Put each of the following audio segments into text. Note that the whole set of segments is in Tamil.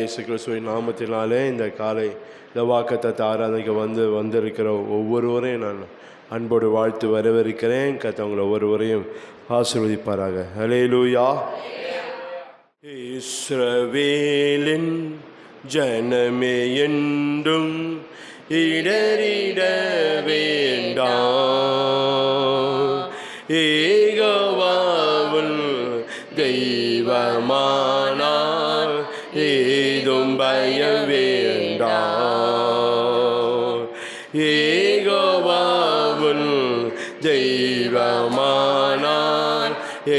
இயேசு கிறிஸ்துவின் நாமத்தினாலே இந்த காலை இந்த வாக்குத்தத்த ஆராதனைக்கு வந்திருக்கிற ஒவ்வொருவரையும் நான் அன்போடு வாழ்த்து வரவேற்கிறேன். கர்த்தர் ஒவ்வொருவரையும் ஆசீர்வதிப்பாராக. ஹல்லேலூயா. இஸ்ரவேலின் ஜனமே என்றும் இடறிட வேண்டாம், யெகோவாவுல் தெய்வமானார் ஏதும் பயம் வேண்டாம். யெகோவாவுல் தெய்வமானார்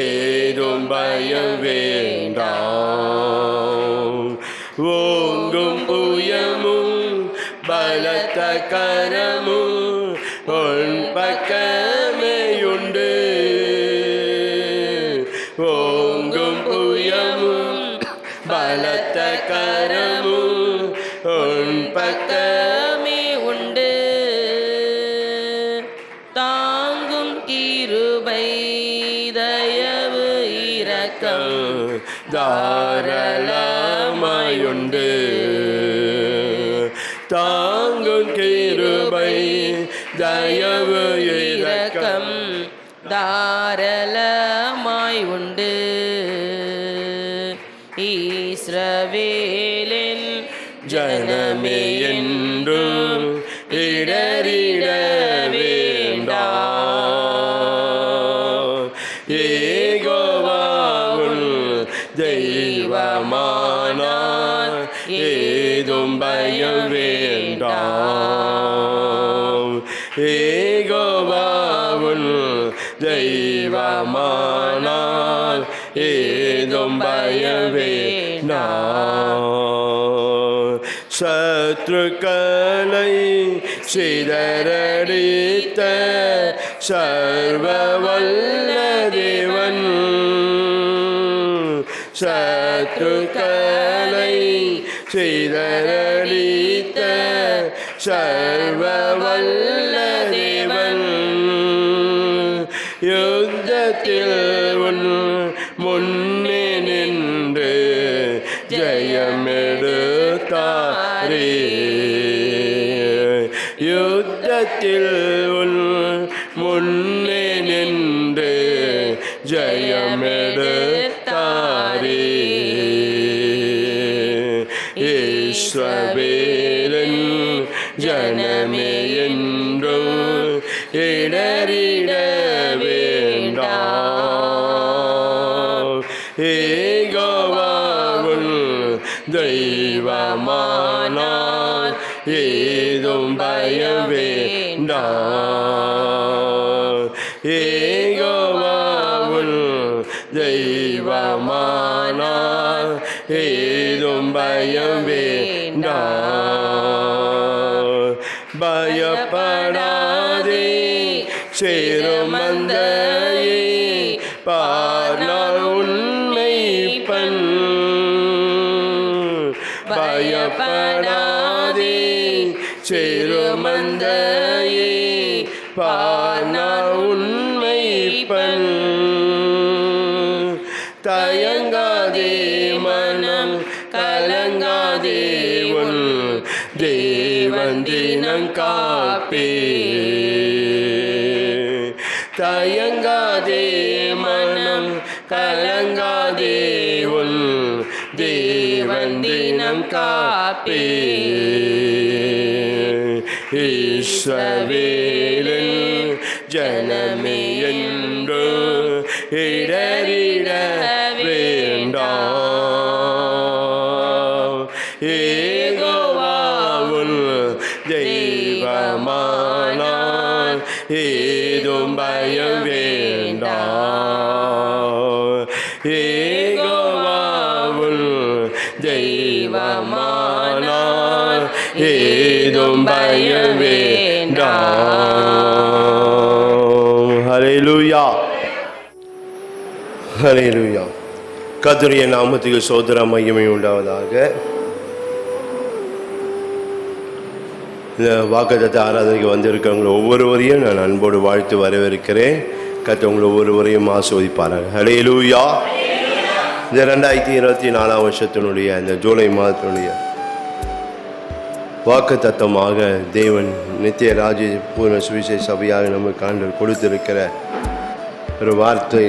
ஏதும் பயம் வேண்டாம். ஓங்கும் புயமும் பலத்த கரமும் உன் பக்கமேயுண்டு. ஓங்கும் புயமும் பலத்த கரமும் உன் பக்கமே உண்டு. தாங்கும் கிருபை தயவு இரக்கம் தாராளமாயுண்டு. தாங்கும் கிருபை தயவு இரக்கம் தாராளமாய் உண்டு. இஸ்ரவேலின் ஜனமே என்றும் இடறிட வேண்டாம், யெகோவாவுல் தெய்வமானார் ஏதும் பயம் வேண்டாம். யெகோவாவுல் தெய்வமானார் ஏதும் பயம் வேண்டாம். சத்ருக்களை சிதறடித்த சர்வ வல்ல தேவன், சத்ருக்களை சிதறடித்த சர்வ வல்ல தேவன், யுத்தத்தில் உன் முன்னே நின்று ஜெயமெடுத்தாரே. யுத்தத்தில் உன் முன்னே நின்று ஜெயமெடுத்தாரே. இஸ்ரவேலின் ஜனமே என்றும் இடறிட வேண்டாம், யெகோவாவுல் தெய்வமானார் ஏதும் பயம் வேண்டாம். யெகோவாவுல் தெய்வமானார் ஏதும் பயம் வேண்டாம். பயப்படாதே சிறுமந்தையே, பார் உன்னை பண். பயப்படாதே சிறுமந்தையே, பார் உன்னை பண். தயங்காதே மனம் கலங்காதே, உன் தேவன் தினம் காப்பே. தயங்காதே மனம் கலங்காதே, உன் தேவன் தினம் காப்பே. இஸ்ரவேலின் ஜனமே என்றும் இடறிட வேண்டாம், யெகோவாவுல் தெய்வமானார் ஏதும் பயம் வேண்டாம். யெகோவாவுல் தெய்வமானார் ஏதும் பயம் வேண்டாம். ஹல்லேலூயா, ஹல்லேலூயா. கர்த்தருடைய நாமத்துக்கு ஸ்தோத்திர மகிமை உண்டாவதாக. இந்த வாக்குத்தத்த ஆராதனைக்கு வந்திருக்கிறவங்க ஒவ்வொருவரையும் நான் அன்போடு வாழ்த்து வரவேற்கிறேன். கர்த்தர் உங்களை ஒவ்வொருவரையும் ஆசீர்வதிப்பாராக. ஹல்லேலூயா. இந்த 2024 வருஷத்தினுடைய இந்த ஜூலை மாதத்தினுடைய வாக்கு தத்தமாக தேவன் நித்திய ராஜ்ய பூர்ண சுவிசேஷ சபையாக நமக்கு ஆண்டவர் கொடுத்திருக்கிற ஒரு வார்த்தை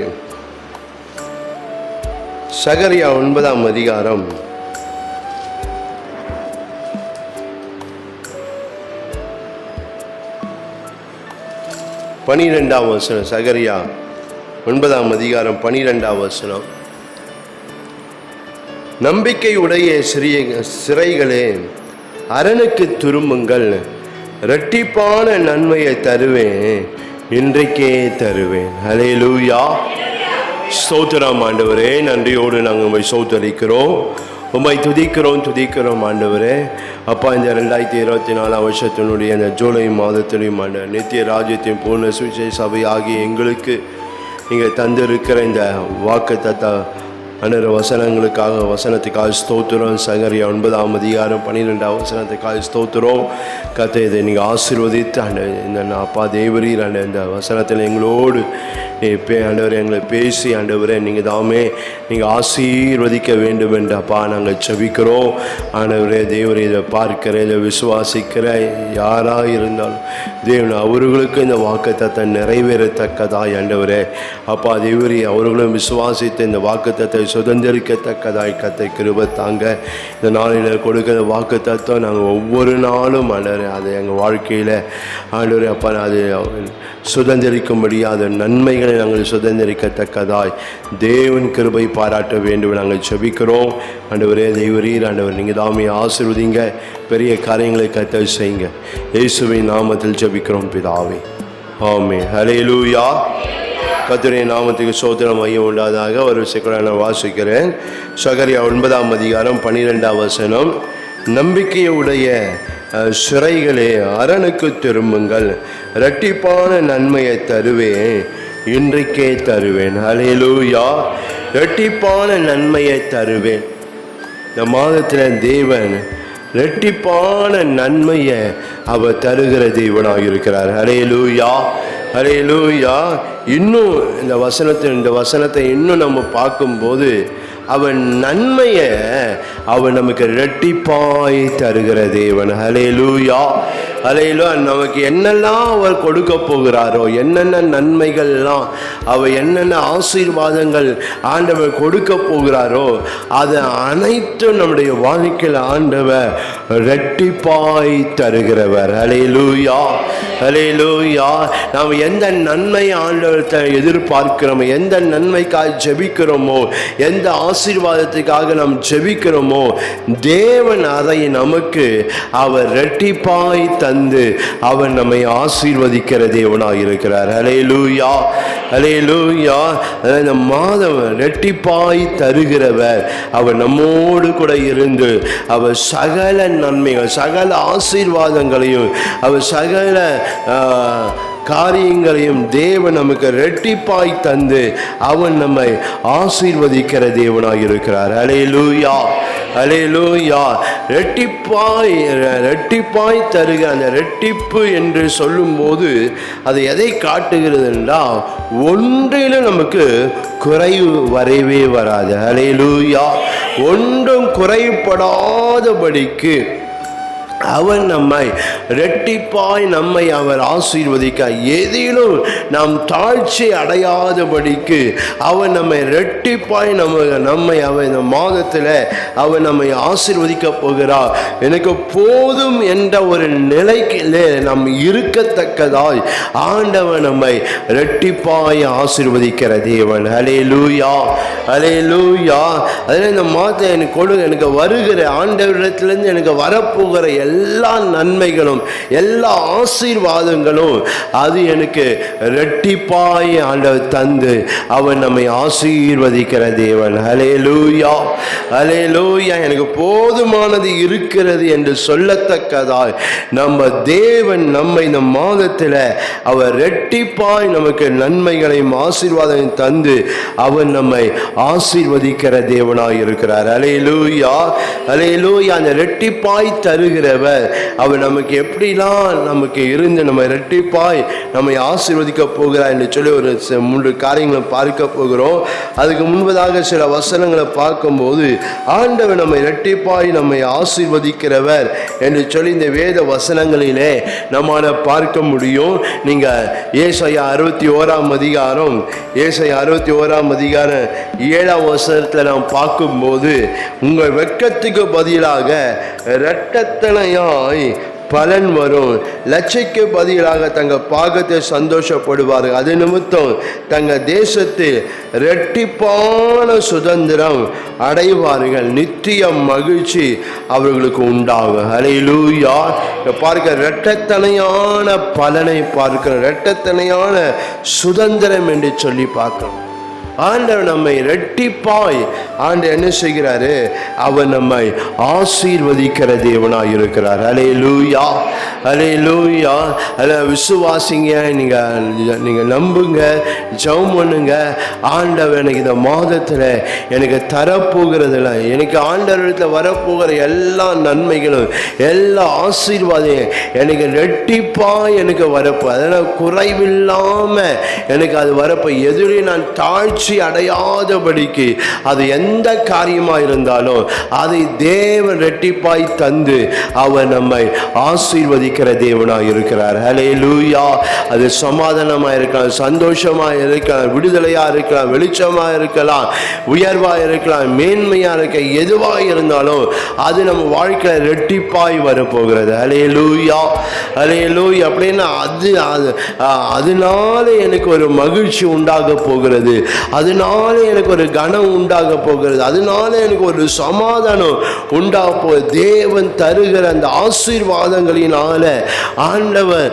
சகரியா 9ஆம் அதிகாரம் 12ஆம் வசனம். சகரியா 9ஆம் அதிகாரம் 12ஆம் வசனம். நம்பிக்கையுடைய சிறைகளே அரணுக்கு திரும்புங்கள், இரட்டிப்பான நன்மையை தருவேன், இன்றைக்கே தருவேன். ஹல்லேலூயா. ஸ்தோத்திரம் ஆண்டவரே. நன்றியோடு நாங்கள் உம்மை ஸ்தோத்தரிக்கிறோம், உம்மை துதிக்கிறோம் ஆண்டவரே. அப்பா, இந்த 2024 வருஷத்தினுடைய இந்த ஜூலை மாதத்திலையும் ஆண்டவர் நித்திய ராஜ்யத்தின் பூர்ண சுவிசேஷ சபை ஆகிய எங்களுக்கு நீங்கள் தந்திருக்கிற இந்த வாக்கு தத்த வசனத்துக்காக ஸ்தோத்திரம். சகரியா 9ஆம் அதிகாரம் 12ஆம் வசனத்துக்காக ஸ்தோத்திரம். கர்த்தர் இதை நீங்கள் ஆசீர்வதித்து இந்த அப்பா தேவரீர் இந்த வசனத்தில் எங்களோடு ஆண்டவரே எங்களை பேசி ஆண்டவரே நீங்கள் ஆசீர்வதிக்க வேண்டும் என்று அப்பா நாங்கள் ஜெபிக்கிறோம். ஆண்டவரே தேவரே, இதை பார்க்கிற இதை விசுவாசிக்கிற யாராக இருந்தாலும் தேவன் அவர்களுக்கு இந்த வாக்குத்தத்தை நிறைவேறத்தக்கதாய் ஆண்டவரே அப்பா தேவரே அவர்களும் விசுவாசித்து இந்த வாக்குத்தத்தை சுதந்திரிக்கத்தக்கதாய் கர்த்தர் கிருபை தாங்க. இந்த நாளில் கொடுக்கிற வாக்குத்தத்தம் நாங்கள் ஒவ்வொரு நாளும் ஆண்டவரே அதை எங்கள் வாழ்க்கையில் ஆண்டவரே அப்பா அது சுதந்திரிக்கும்படியாத நன்மைகளை நாங்கள் சுதந்திரிக்கத்தக்கதாய் தேவன் கிருபை பாராட்ட வேண்டும் நாங்கள் ஜெபிக்கிறோம். ஆண்டவரே தேவரீர் ஆண்டவர் நீங்கள் ஆசீர்வதிங்க, பெரிய காரியங்களை கர்த்தர் செய்யுங்க. இயேசுவின் நாமத்தில் ஜெபிக்கிறோம் பிதாவே, ஆமென். ஹல்லேலூயா. கர்த்தருடைய நாமத்துக்கு ஸ்தோத்திரம் மையம் உண்டாதாக. ஒரு விஷயம் நான் வாசிக்கிறேன். சகரியா 9ஆம் அதிகாரம் 12ஆம் வசனம். நம்பிக்கையுடைய சிறைகளே அரணுக்கு திரும்புங்கள், இரட்டிப்பான நன்மையை தருவேன், இன்றைக்கே தருவேன். ஹல்லேலூயா. இரட்டிப்பான நன்மையை தருவேன். இந்த மாதத்தில் தேவன் இரட்டிப்பான நன்மையை அவர் தருகிற தேவனாக இருக்கிறார். ஹல்லேலூயா, ஹல்லேலூயா. இன்னும் இந்த வசனத்தை இன்னும் நம்ம பார்க்கும்போது அவன் நன்மையை அவன் நமக்கு இரட்டிப்பாய் தருகிற தேவன். ஹல்லேலூயா, ஹல்லேலூயா. நமக்கு என்னெல்லாம் அவர் கொடுக்க போகிறாரோ, என்னென்ன நன்மைகள்லாம் அவர் என்னென்ன ஆசீர்வாதங்கள் ஆண்டவர் கொடுக்க போகிறாரோ அது அனைத்தும் நம்முடைய வாழ்க்கையில் ஆண்டவர் இரட்டிப்பாய் தருகிறவர். ஹல்லேலூயா, ஹல்லேலூயா. நாம் எந்த நன்மை ஆண்டவர்கிட்ட எதிர்பார்க்கிறோமோ, எந்த நன்மைக்காக ஜெபிக்கிறோமோ, எந்த ஆசீர்வாதத்துக்காக நாம் ஜெபிக்கிறோமோ தேவன் அதை நமக்கு அவர் இரட்டிப்பாய் தந்து அவர் நம்மை ஆசீர்வதிக்கிற தேவனாக இருக்கிறார். ஹல்லேலூயா, ஹல்லேலூயா. இந்த மாதம் இரட்டிப்பாய் தருகிறவர் அவர் நம்மோடு கூட இருந்து அவர் சகல நன்மைகள் சகல ஆசீர்வாதங்களையும் அவர் சகல காரியங்களையும் தேவன் நமக்கு இரட்டிப்பாய் தந்து அவன் நம்மை ஆசீர்வதிக்கிற தேவனாக இருக்கிறார். ஹல்லேலூயா, ஹல்லேலூயா. இரட்டிப்பாய் தருக. அந்த இரட்டிப்பு என்று சொல்லும்போது அது எதை காட்டுகிறது என்றால் ஒன்றிலும் நமக்கு குறைவு வரவே வராது. ஹல்லேலூயா. ஒன்றும் குறைபடாதபடிக்கு அவன் நம்மை இரட்டிப்பாய் நம்மை அவர் ஆசீர்வதிக்க, எதிலும் நாம் தாழ்ச்சி அடையாதபடிக்கு அவன் நம்மை இரட்டிப்பாய் நம்மை அவன் இந்த மாதத்தில் அவன் நம்மை ஆசீர்வதிக்க போகிறார். எனக்கு போதும் என்ற ஒரு நிலைக்கிலே நாம் இருக்கத்தக்கதாய் ஆண்டவன் நம்மை இரட்டிப்பாய் ஆசீர்வதிக்கிற தேவன். ஹல்லேலூயா, ஹல்லேலூயா. அதில் இந்த மாதத்தை எனக்கு வருகிற ஆண்டவரிடத்திலிருந்து எனக்கு வரப்போகிற எல்லா நன்மைகளும் எல்லா ஆசீர்வாதங்களும் அது எனக்கு இரட்டிப்பாய் ஆண்டவர் தந்து அவன் நம்மை ஆசீர்வதிக்கிற தேவன். ஹல்லேலூயா, ஹல்லேலூயா. எனக்கு போதுமானது இருக்கிறது என்று சொல்லத்தக்கதாய் நம்ம தேவன் நம்மை இந்த மாதத்தில் அவர் இரட்டிப்பாய் நமக்கு நன்மைகளையும் ஆசீர்வாதம் தந்து அவன் நம்மை ஆசீர்வதிக்கிற தேவனாய் இருக்கிறார். ஹல்லேலூயா, ஹல்லேலூயா. அந்த இரட்டிப்பாய் தருகிற இருக்கிறவர். அவர் நமக்கு எப்படிலாம் நமக்கு இருந்து நம்ம இரட்டிப்பாய் நம்மை ஆசீர்வதிக்க போகிறார் என்று சொல்லி ஒரு 3 காரியங்களை பார்க்க போகிறோம். அதுக்கு முன்பதாக சில வசனங்களை பார்க்கும்போது ஆண்டவர் நம்ம இரட்டிப்பாய் நம்மை ஆசீர்வதிக்கிறவர் என்று சொல்லி இந்த வேத வசனங்களிலே நம்மால பார்க்க முடியும். நீங்க ஏசாயா 61 அதிகாரம் 7ஆம் வசனத்துல நாம் பார்க்கும்போது, உங்கள் வெட்கத்துக்கு பதிலாக இரட்டத்தனையாய் பலன் வரும், லட்சைக்கு பதிலாக தங்கள் பாகத்தை சந்தோஷப்படுவார்கள், அது நிமித்தம் தங்கள் தேசத்தில் இரட்டிப்பான சுதந்திரம் அடைவார்கள், நித்திய மகிழ்ச்சி அவர்களுக்கு உண்டாகும். ஹல்லேலூயா. பார்க்க இரட்டத்தனையான பலனை பார்க்கிறோம், இரட்டத்தனையான சுதந்திரம் என்று சொல்லி பார்க்கிறோம். ஆண்டவர் நம்மை இரட்டிப்பாய் ஆண்டவர் என்ன செய்கிறாரு? அவர் நம்மை ஆசீர்வதிக்கிற தேவனாய் இருக்கிறார். ஹல்லேலூயா, ஹல்லேலூயா. விசுவாசிங்க, நீங்க நம்புங்க, ஜெபம் பண்ணுங்க. ஆண்டவர் எனக்கு இந்த மாதத்தில் எனக்கு தரப்போகிறதுல, எனக்கு ஆண்டவரிடத்தில் வரப்போகிற எல்லா நன்மைகளும் எல்லா ஆசீர்வாதம் எனக்கு இரட்டிப்பாய் எனக்கு வரப்போ, அதனால் குறைவில்லாம எனக்கு அது வரப்போ, எதிரே நான் தாழ்ச்சி அடையாதபடிக்கு அது எந்த காரியமா இருந்தாலும் அதை தேவன் இரட்டிப்பாய் தந்து அவர் நம்மை ஆசீர்வதிக்கிற தேவனாய் இருக்கிறார். ஹல்லேலூயா. அது சமாதானமா இருக்கலாம், சந்தோஷமா இருக்கலாம், விடுதலையா இருக்கலாம், வெளிச்சமா இருக்கலாம், உயர்வா இருக்கலாம், மேன்மையா இருக்க, எதுவா இருந்தாலும் அது நம்ம வாழ்க்கையில இரட்டிப்பாய் வரப்போகிறது. ஹல்லேலூயா, ஹல்லேலூயா. அப்படின்னா அதனால எனக்கு ஒரு மகிழ்ச்சி உண்டாக போகிறது, அதனால எனக்கு ஒரு கனம் உண்டாக போகிறது, அதனால எனக்கு ஒரு சமாதானம் உண்டாக போகுது. தேவன் தருகிற அந்த ஆசீர்வாதங்களினால ஆண்டவர்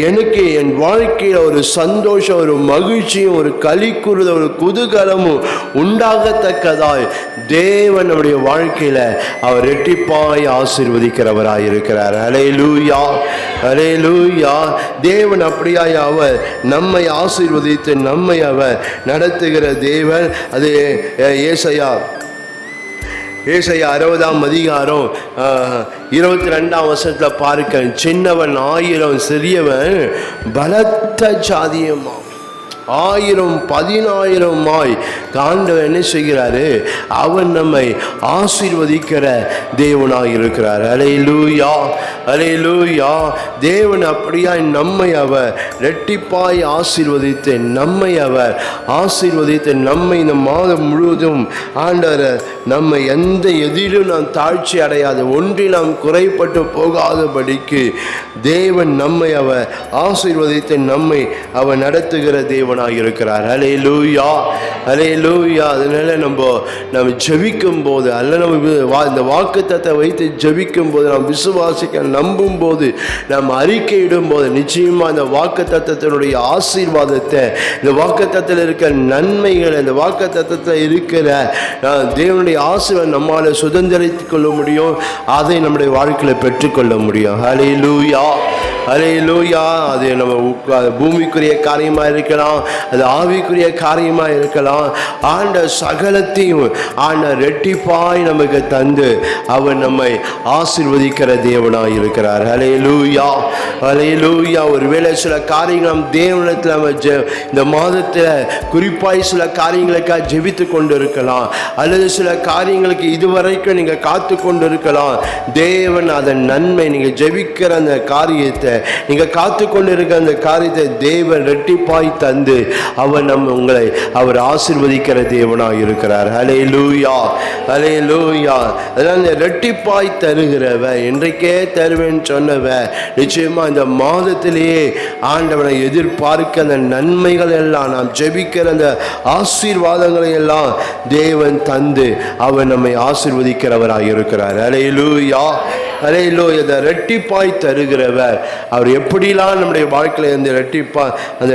எனக்கு என் வாழ்க்கையில் ஒரு சந்தோஷம், ஒரு மகிழ்ச்சியும், ஒரு களிக்குறுதல், ஒரு குதூகலமும் உண்டாகத்தக்கதாய் தேவன் நம்முடைய வாழ்க்கையில அவர் இரட்டிப்பாய் ஆசீர்வதிக்கிறவராய் இருக்கிறார். ஹல்லேலூயா, ஹல்லேலூயா. தேவன் அப்படியாய் அவர் நம்மை ஆசீர்வதித்து நம்மை அவர் நடத்துகிற தேவன். அது ஏசாயா 60ஆம் அதிகாரம் 22ஆம் வசனத்தில் பார்க்க, சின்னவன் 1000 சிறியவன் பலத்த ஜாதியமா 1000 10,000 ஆண்டவர் என்ன செய்கிறாரு? அவன் நம்மை ஆசீர்வதிக்கிற தேவனாய் இருக்கிறார். ஹல்லேலூயா, ஹல்லேலூயா. தேவன் அப்படியாய் நம்மை அவர் இரட்டிப்பாய் ஆசீர்வதித்து நம்மை அவர் ஆசீர்வதித்து நம்மை இந்த மாதம் முழுவதும் ஆண்டவர் நம்மை எந்த எதிலும் நாம் தாழ்ச்சி அடையாது, ஒன்றில் நாம் குறைப்பட்டு போகாதபடிக்கு தேவன் நம்மை அவர் ஆசீர்வதித்து நம்மை அவர் நடத்துகிற தேவன் இருக்கிறார். ஹல்லேலூயா, ஹல்லேலூயா. அதனால நம்ம ஜெபிக்கும் போது, அல்ல நம்ம இந்த வாக்குத்தத்தத்தை வைத்து ஜெபிக்கும் போது, நாம் விசுவாசிக்க நம்பும் போது, நாம் அறிக்கையிடும் போது, நிச்சயமா இந்த வாக்குத்தத்தத்தினுடைய ஆசீர்வாதத்தை, இந்த வாக்குத்தத்தத்தில் இருக்கிற நன்மைகள், இந்த வாக்குத்தத்தத்தில் இருக்கிற தேவனுடைய ஆசீர்வாதம் நம்மால சுதந்திரித்துக் கொள்ள முடியும், அதை நம்முடைய வாழ்க்கையில் பெற்றுக்கொள்ள முடியும். ஹல்லேலூயா, ஹல்லேலூயா. அது நம்ம பூமிக்குரிய காரியமா இருக்கலாம், அது ஆவிக்குரிய காரியமா இருக்கலாம். ஆண்ட சகலத்தையும் ஆண்ட இரட்டிப்பாய் நமக்கு தந்து அவர் நம்மை ஆசீர்வதிக்கிற தேவனாய் இருக்கிறார். ஹல்லேலூயா, ஹல்லேலூயா. ஒருவேளை சில காரியங்கள் நம் தேவனிடத்தில் நம்ம இந்த மாதத்தில் குறிப்பாய் சில காரியங்களுக்காக ஜெபித்து கொண்டு இருக்கலாம், அல்லது சில காரியங்களுக்கு இதுவரைக்கும் நீங்க காத்து கொண்டு இருக்கலாம். தேவன் அதன் நன்மை, நீங்க ஜெபிக்கிற அந்த காரியத்தை, நீங்க காத்து கொண்டு இருக்கிற அந்த காரியத்தை தேவன் இரட்டிப்பாய் தந்து அவர் உங்களை அவர் ஆசீர்வதிக்கிற தேவனாய் இருக்கிறார். ஹல்லேலூயா, ஹல்லேலூயா. அதனால இரட்டிப்பாய் தருகிறவர், இன்றைக்கே தருவேன் சொன்னவர், நிச்சயமா இந்த மாதத்திலேயே ஆண்டவனை எதிர்பார்க்க அந்த நன்மைகள் எல்லாம், நாம் ஜெபிக்கிற அந்த ஆசீர்வாதங்களை எல்லாம் தேவன் தந்து அவர் நம்மை ஆசீர்வதிக்கிறவராய் இருக்கிறார். ஹல்லேலூயா, ஹல்லேலூயா. இந்த இரட்டிப்பாய் தருகிறவர் அவர் எப்படிலாம் நம்முடைய வாழ்க்கையில் அந்த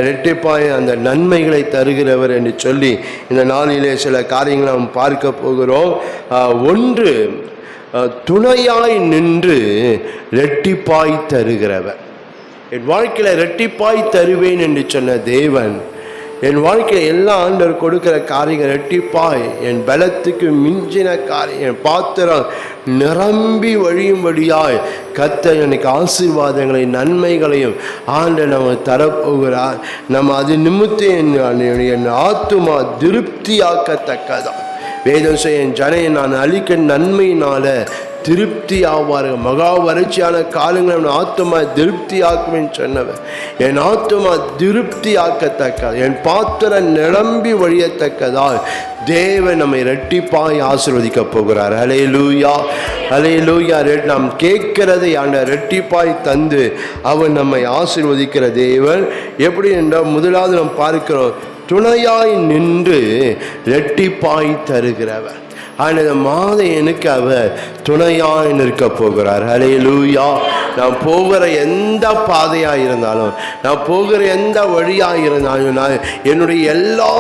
இரட்டிப்பாய் அந்த நன்மைகளை தருகிறவர் என்று சொல்லி இந்த நாளிலே சில காரியங்களை நாம் பார்க்க போகிறோம். ஒன்று, துணையாய் நின்று இரட்டிப்பாய் தருகிறவர். என் வாழ்க்கையில் இரட்டிப்பாய் தருவேன் என்று சொன்ன தேவன் என் வாழ்க்கையில் எல்லா ஆண்டவர் கொடுக்கிற காரியங்கள் இரட்டிப்பாய், என் பலத்துக்கு மிஞ்சின காரியம், என் பாத்திரம் நிரம்பி வழியும்படியாய் கர்த்தர் எனக்கு ஆசீர்வாதங்களை நன்மைகளையும் ஆண்டவர் நம்ம தரப்போகிறார். நம்ம அது நிமித்தம் என் ஆத்துமா திருப்தியாக்கத்தக்கதான். வேதம் செய்ய என் ஜனையை நான் அளிக்க நன்மையினால திருப்தி ஆவார்கள். மகா வறட்சியான காலங்கள் என் ஆத்துமா திருப்தி ஆக்குவேன் சொன்னவர். என் ஆத்துமா திருப்தி ஆக்கத்தக்க, என் பாத்திரம் நிரம்பி வழியத்தக்கதால் தேவன் நம்மை இரட்டிப்பாய் ஆசீர்வதிக்க போகிறார். ஹல்லேலூயா, ஹல்லேலூயா. நாம் கேட்கிறதை ஆண்டவர் இரட்டிப்பாய் தந்து அவன் நம்மை ஆசீர்வதிக்கிற தேவன். எப்படி என்றால் முதலாவது நாம் பார்க்கிறோம், துணையாய் நின்று இரட்டிப்பாய் தருகிறவர். ஆனால் மாதையனுக்கு அவர் துணையாய் நிற்க போகிறார். ஹல்லேலூயா. நான் போகிற எந்த பாதையாக இருந்தாலும், நான் போகிற எந்த வழியாக இருந்தாலும், நான் என்னுடைய எல்லா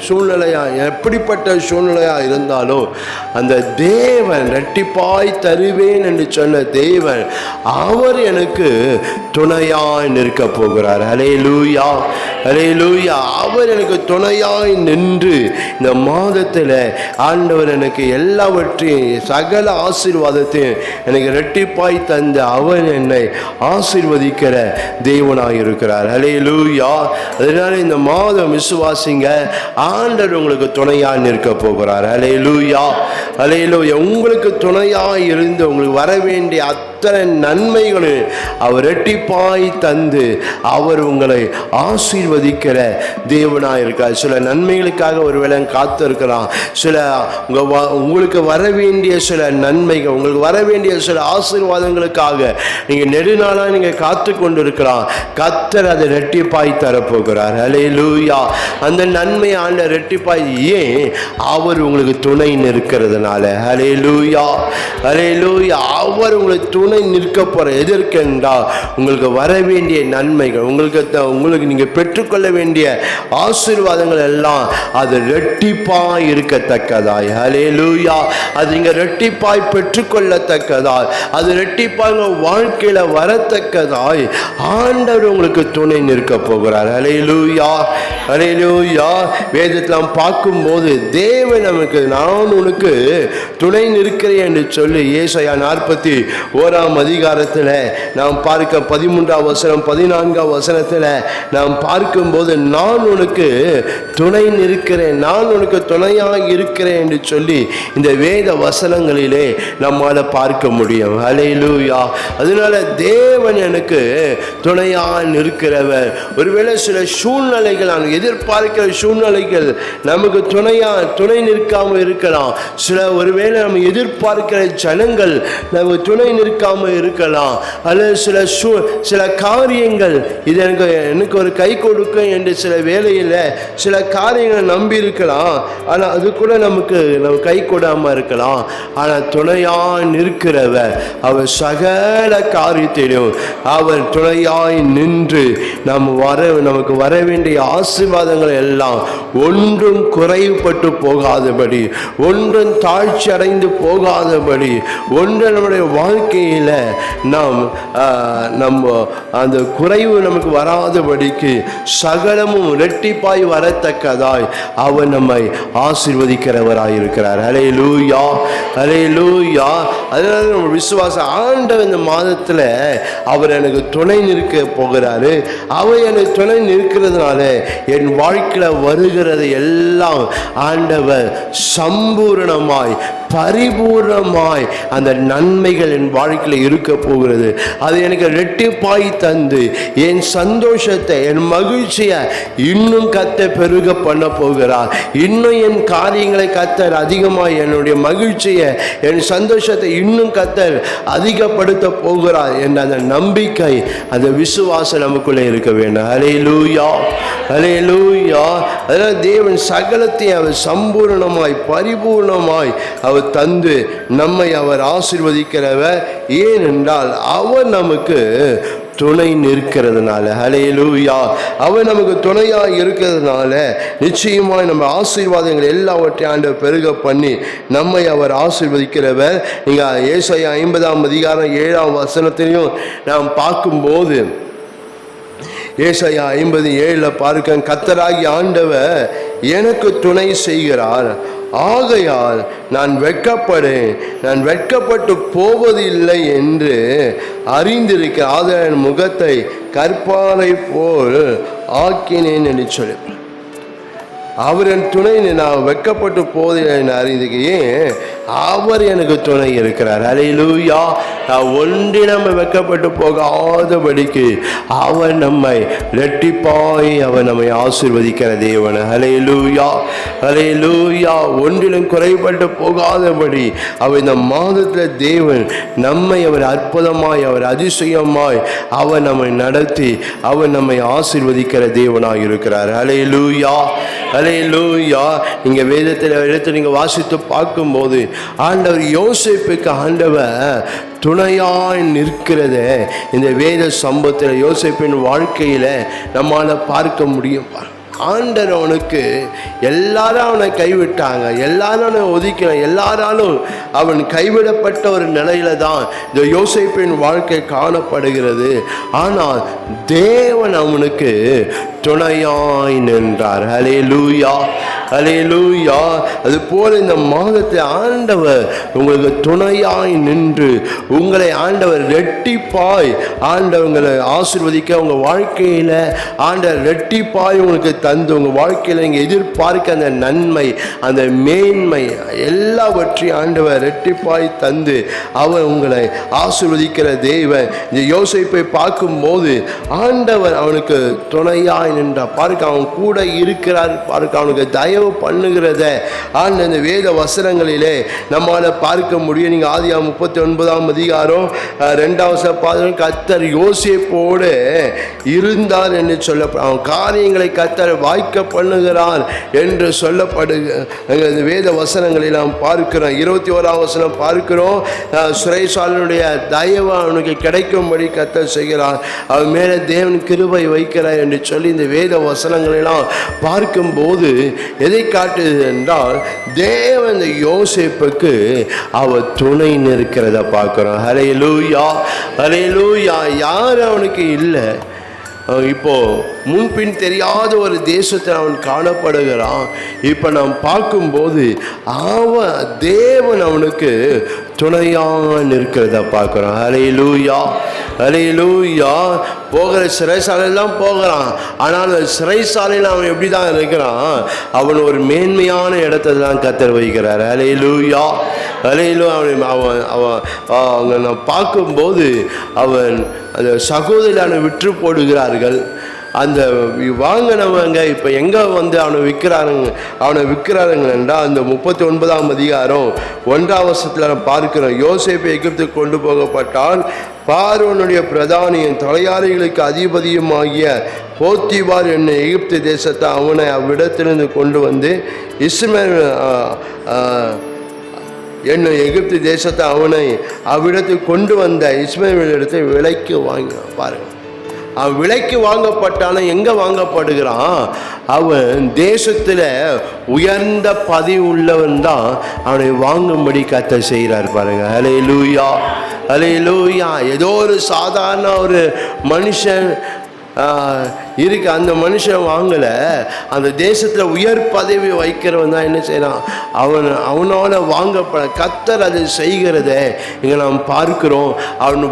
சூழ்நிலையாக எப்படிப்பட்ட சூழ்நிலையாக இருந்தாலும் அந்த தேவன் இரட்டிப்பாய் தருவேன் என்று சொன்ன தேவன் அவர் எனக்கு துணையாய் நிற்க போகிறார். ஹல்லேலூயா, ஹல்லேலூயா. அவர் எனக்கு துணையாய் நின்று இந்த மாதத்தில் ஆண்டவர் எனக்கு எல்லாவற்றையும் சகல ஆசீர்வாதத்தையும் எனக்கு இரட்டிப்பாய் தந்து அவன் என்னை ஆசீர்வதிக்கிற தேவனாய் இருக்கிறார். ஹல்லேலூயா. அதனால இந்த மாதம் விசுவாசிங்க, ஆண்டவர் உங்களுக்கு துணையாய் நிற்க போகிறார். ஹல்லேலூயா, ஹல்லேலூயா. உங்களுக்கு துணையாய் இருந்து உங்களுக்கு வர வேண்டிய அத்தனை நன்மைகளும் அவர் இரட்டிப்பாய் தந்து அவர் உங்களை ஆசீர்வதிக்கிற தேவனாய் இருக்கார். சில நன்மைகளுக்காக ஒருவேளை காத்து இருக்கலாம். சில உங்களுக்கு வர வேண்டிய சில நன்மைகள், உங்களுக்கு வர வேண்டிய சில ஆசீர்வாதங்களுக்காக நீங்கள் நெடுநாளாக நீங்கள் காத்து கொண்டு இருக்கலாம். கர்த்தர் அதை இரட்டிப்பாய் தரப்போகிறார். ஹல்லேலூயா. அந்த நன்மை ஆண்ட இரட்டிப்பாய், ஏன்? அவர் உங்களுக்கு துணை நிற்கிறதுனால. ஹல்லேலூயா, ஹல்லேலூயா. அவர் உங்களுக்கு துணை நிற்க போற எதற்கென்றால் உங்களுக்கு வர வேண்டிய நன்மைகள், உங்களுக்கு நீங்கள் பெற்றுக்கொள்ள வேண்டிய ஆசீர்வாதங்கள் எல்லாம் அது இரட்டிப்பாய் இருக்கத்தக்கதாய். ஹல்லேலூயா. அது நீங்கள் இரட்டிப்பாய் பெற்றுக்கொள்ளத்தக்கதாய், அது இரட்டிப்பாய் வாழ்க்கையில் வரத்தக்கதாய் ஆண்டவர் உங்களுக்கு துணை நிற்க போகிறார். ஹல்லேலூயா, ஹல்லேலூயா. வேதத்தில் பார்க்கும்போது தேவன் நமக்கு நான் உனக்கு துணை நிற்கிறேன் என்று சொல்லி ஏசாயா 41 அதிகாரத்தில் நாம் பார்க்க 13ஆம் வசனம் 14ஆம் வசனத்தில் நாம் பார்க்கும்போது நான் உனக்கு துணை நிற்கிறேன், நான் உனக்கு துணையாக இருக்கிறேன் என்று சொல்லி இந்த வேத வசனங்களிலே நம்மால் பார்க்க முடியும். ஹல்லேலூயா. அதனால தேவன் எனக்கு துணையாக நிற்கிறவர். ஒருவேளை சில சூழ்நிலைகள், நான் எதிர்பார்க்கிற சூழ்நிலைகள் நமக்கு துணை நிற்காமல் இருக்கலாம். ஒருவேளை நம்ம எதிர்பார்க்கிற ஜனங்கள் நமக்கு துணை நிற்காமல் இருக்கலாம். அல்லது சில காரியங்கள் இது எனக்கு ஒரு கை கொடுக்கும் என்று சில வேளையில் சில காரியங்களை நம்பி இருக்கலாம். ஆனால் அது கூட நமக்கு கை கொடாமல் இருக்கலாம். ஆனால் துணையாய் நிற்கிறவர் அவர் சகல காரியத்திலும் அவர் துணையாய் நின்று நமக்கு வர வேண்டிய ஆசீர்வாதங்கள் எல்லாம் ஒன்றும் குறைவுபட்டு போகாதபடி, ஒன்றும் தாழ்ச்சி அடைந்து போகாதபடி, ஒன்று நம்முடைய வாழ்க்கையில் நம்ம அந்த குறைவு நமக்கு வராதபடிக்கு சகலமும் இரட்டிப்பாய் வரத்தக்கதாய் அவர் நம்மை ஆசீர்வதிக்கிறவராய் இருக்கிறார். ஹல்லேலூயா, ஹல்லேலூயா. அதனால நம்ம விசுவாசம், ஆண்டவர் இந்த மாதத்தில் அவர் எனக்கு துணை நிற்க போகிறாரு. அவர் எனக்கு துணை நிற்கிறதுனால என் வாழ்க்கையில் வருகிறது எல்லாம் ஆண்டவர் சம்பூர்ணமாய் பரிபூர்ணமாய் அந்த நன்மைகள் என் வாழ்க்கையில் இருக்க போகிறது. அது எனக்கு இரட்டிப்பாய் தந்து என் சந்தோஷத்தை, என் மகிழ்ச்சியை இன்னும் கர்த்தர் பெருக பண்ண போகிறார். இன்னும் என் காரியங்களை கர்த்தர் அதிகமாக, என்னுடைய மகிழ்ச்சியை, என் சந்தோஷத்தை இன்னும் கர்த்தர் அதிகப்படுத்த போகிறார் என்ற அந்த நம்பிக்கை, அந்த விசுவாசம் நமக்குள்ளே இருக்க வேண்டும். ஹல்லேலூயா, ஹல்லேலூயா. அதனால் தேவன் சகலத்தை அவர் சம்பூர்ணமாய் பரிபூர்ணமாய் அவர் தந்து நம்மை அவர் ஆசீர்வதிக்கிறவர். ஏனென்றால் அவர் நமக்கு துணை நிற்கிறதுனால. ஹல்லேலூயா. அவர் நமக்கு துணையாக இருக்கிறதுனால நிச்சயமாய் நம்ம ஆசீர்வாதங்கள் எல்லாவற்றையும் ஆண்டவர் பெருக பண்ணி நம்மை அவர் ஆசீர்வதிக்கிறவர். நீங்கள் ஏசாயா 50ஆம் அதிகாரம் 7ஆம் வசனத்திலையும் நாம் பார்க்கும்போது, ஏசாயா 50:7 பார்க்க, கர்த்தராகிய ஆண்டவர் எனக்கு துணை செய்கிறார், ஆகையால் நான் வெட்கப்பட்டு போவதில்லை என்று அறிந்திருக்க ஆதரன் முகத்தை கற்பாரை போல் ஆக்கினேன் என்று சொல்லி அவரின் துணை நான் வெட்கப்பட்டு போவதில்லை என்று அறிந்திருக்கேன். அவர் எனக்கு துணை இருக்கிறார். ஹல்லேலூயா. ஒன்றினம் வெட்கப்பட்டு போகாதபடிக்கு அவர் நம்மை இரட்டிப்பாய் அவர் நம்மை ஆசீர்வதிக்கிற தேவன். ஹல்லேலூயா, ஹல்லேலூயா. ஒன்றிலும் குறைபட்டு போகாதபடி அவர் இந்த மாதத்தில் தேவன் நம்மை அவர் அற்புதமாய் அவர் அதிசயமாய் அவர் நம்மை நடத்தி அவர் நம்மை ஆசீர்வதிக்கிற தேவனாய் இருக்கிறார். ஹல்லேலூயா, ஹல்லேலூயா. நீங்க வேதத்தில் எடுத்து நீங்க வாசித்து பார்க்கும்போது ஆண்டவர் யோசேப்புக்கு ஆண்டவர் துணையாய் நிற்கிறத இந்த வேத சம்பவத்தில் யோசேப்பின் வாழ்க்கையில நம்மால பார்க்க முடியும். ஆண்டவர் அவனுக்கு எல்லாரும் அவனை கைவிட்டாங்க, எல்லாரும் அவனை ஒதுக்கினான், எல்லாராலும் அவன் கைவிடப்பட்ட ஒரு நிலையில தான் இந்த யோசேப்பின் வாழ்க்கை காணப்படுகிறது. ஆனால் தேவன் அவனுக்கு துணையாய் நின்றார். ஹல்லேலூயா, ஹல்லேலூயா. அது போல இந்த மாதத்தில் ஆண்டவர் உங்களுக்கு துணையாய் நின்று உங்களை ஆண்டவர் ரெட்டிப்பாய் ஆண்டவங்களை ஆசீர்வதிக்க உங்க வாழ்க்கையில ஆண்டவர் ரெட்டிப்பாய் உங்களுக்கு தந்து உங்க வாழ்க்கையில நீங்க எதிர்பார்க்க அந்த நன்மை அந்த மேன்மை எல்லாவற்றையும் ஆண்டவர் ரெட்டிப்பாய் தந்து அவர் உங்களை ஆசீர்வதிக்கிற தேவன். இந்த யோசேப்பை பார்க்கும்போது ஆண்டவர் அவனுக்கு துணையாய் நின்றார். பார்க்க அவன் கூட இருக்கிறார். பார்க்க அவனுக்கு தயவு பண்ணுகிறத ஆண்டு இந்த வேத வசனங்களிலே நம்மால பார்க்க முடியும். நீங்க ஆதியாகமம் 39ஆம் அதிகாரம் 2வது கர்த்தர் யோசேப்போடு இருந்தார் என்று சொல்லப்படும். அவன் காரியங்களை கர்த்தர் வாய்க்க பண்ணுகிறார் என்று சொல்லப்படுகிற வேத வசனங்களில் நாம் பார்க்கிறோம். 21ஆம் வசனம் பார்க்கிறோம். சுரேசாலனுடைய தயவு அவனுக்கு கிடைக்கும்படி கர்த்தர் செய்கிறார், அவன் மேலே தேவன் கிருபை வைக்கிறார் என்று சொல்லி இந்த வேத வசனங்களெல்லாம் பார்க்கும்போது எதை காட்டுது என்றால் தேவன் இந்த யோசேப்புக்கு அவர் துணை நிற்கிறத பார்க்கிறோம். ஹல்லேலூயா, ஹல்லேலூயா. யார் அவனுக்கு இல்லை. இப்போ முன்பின் தெரியாத ஒரு தேசத்தில் அவன் காணப்படுகிறான். இப்போ நாம் பார்க்கும்போது தேவன் அவனுக்கு துணையாக நிற்கிறத பார்க்குறோம். ஹல்லேலூயா, ஹல்லேலூயா. போகிற சிறைசாலையெல்லாம் போகிறான். ஆனால் அந்த சிறைசாலையில் அவன் எப்படி தான் இருக்கிறான், அவன் ஒரு மேன்மையான இடத்துல தான் கர்த்தர் வைக்கிறார். ஹல்லேலூயா, ஹல்லேலூயா. அவங்க நான் பார்க்கும்போது அவன் அந்த சகோதரனை விற்று போடுகிறார்கள். அந்த வாங்கினவங்க இப்போ எங்கே வந்து அவனை விற்கிறாருங்க என்றால் அந்த 39ஆம் அதிகாரம் 1ஆம் வசனத்தில் நான் பார்க்கிறோம். யோசேப்பு எகிப்துக்கு கொண்டு போகப்பட்டால் பார்வோனுடைய பிரதானியின் தலையாரிகளுக்கு அதிபதியுமாகிய போத்திபார் என்னை எகிப்து தேசத்தை அவனை அவ்விடத்திலிருந்து கொண்டு வந்து இஸ்மேல் என்னை எகிப்து தேசத்தை அவனை அவ்விடத்துக்கு கொண்டு வந்த இஸ்மேல் இடத்தை விலைக்கு வாங்க பாருங்க. அவன் விலைக்கு வாங்கப்பட்டாலும் எங்கே வாங்கப்படுகிறான், அவன் தேசத்தில் உயர்ந்த பதவி உள்ளவன் தான் அவனை வாங்கும்படி கர்த்தர் செய்கிறார் பாருங்க. ஹல்லேலூயா, ஹல்லேலூயா. ஏதோ ஒரு சாதாரண ஒரு மனுஷன் இருக்கு, அந்த மனுஷன் வாங்கலை. அந்த தேசத்தில் உயர் பதவி வைக்கிறவன் தான் என்ன செய்யறான், அவனோட வாங்கப்பட கர்த்தர் அதை செய்கிறத இங்கே நாம் பார்க்கிறோம். அவன்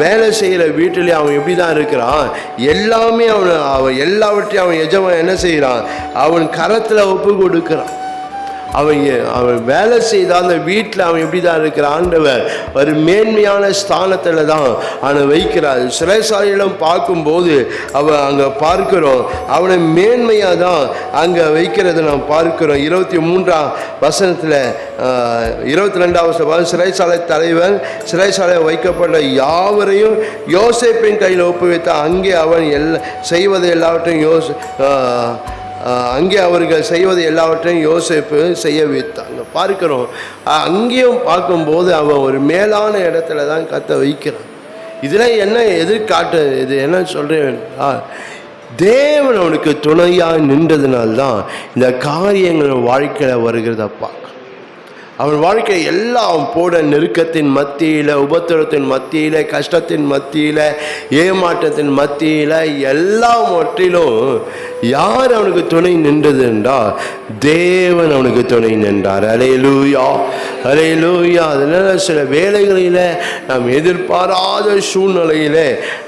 வேலை செய்கிற வீட்டிலே அவன் எப்படி தான் இருக்கிறான், எல்லாமே அவன் எல்லாவற்றையும் அவன் எஜமான் என்ன செய்கிறான், அவன் கரத்தில் ஒப்பு கொடுக்கிறான். அவன் வேலை செய்த அந்த வீட்டில் அவன் எப்படி தான் இருக்கிறான், ஆண்டவர் ஒரு மேன்மையான ஸ்தானத்தில் தான் அவனை வைக்கிறார். சிறைசாலையிலும் பார்க்கும்போது அவன் அங்கே பார்க்கிறோம், அவனை மேன்மையாக தான் அங்கே வைக்கிறத நாம் பார்க்கிறோம். 23ஆம் வசனத்தில் 22ஆம் வசனம் சிறைசாலை தலைவன் சிறைசாலை வைக்கப்பட்ட யாவரையும் யோசேப்பின் கையில் ஒப்புவித்தான். அங்கே அவன் செய்வது எல்லாவற்றையும் அங்கே அவர்கள் செய்வது எல்லாவற்றையும் யோசேப்பு செய்ய வைத்தாங்க பார்க்கிறோம். அங்கேயும் பார்க்கும்போது அவன் ஒரு மேலான இடத்துல தான் கர்த்தர் வைக்கிறான். இதில் என்ன எதிர்காட்டு இது என்ன சொல்கிறேன், தேவன் அவனுக்கு துணையாக நின்றதுனால்தான் இந்த காரியங்கள் வாழ்க்கையில் வருகிறத பார்க்க. அவன் வாழ்க்கை எல்லாம் போட நெருக்கத்தின் மத்தியில், உபத்திரத்தின் மத்தியில், கஷ்டத்தின் மத்தியில், ஏமாற்றத்தின் மத்தியில் எல்லாவற்றிலும் யார் அவனுக்கு துணை நின்றது என்றால் தேவன் அவனுக்கு துணை நின்றார். அல்லேலூயா, அல்லேலூயா. அதனால சில வேளைகளில் நாம் எதிர்பாராத சூழ்நிலையில்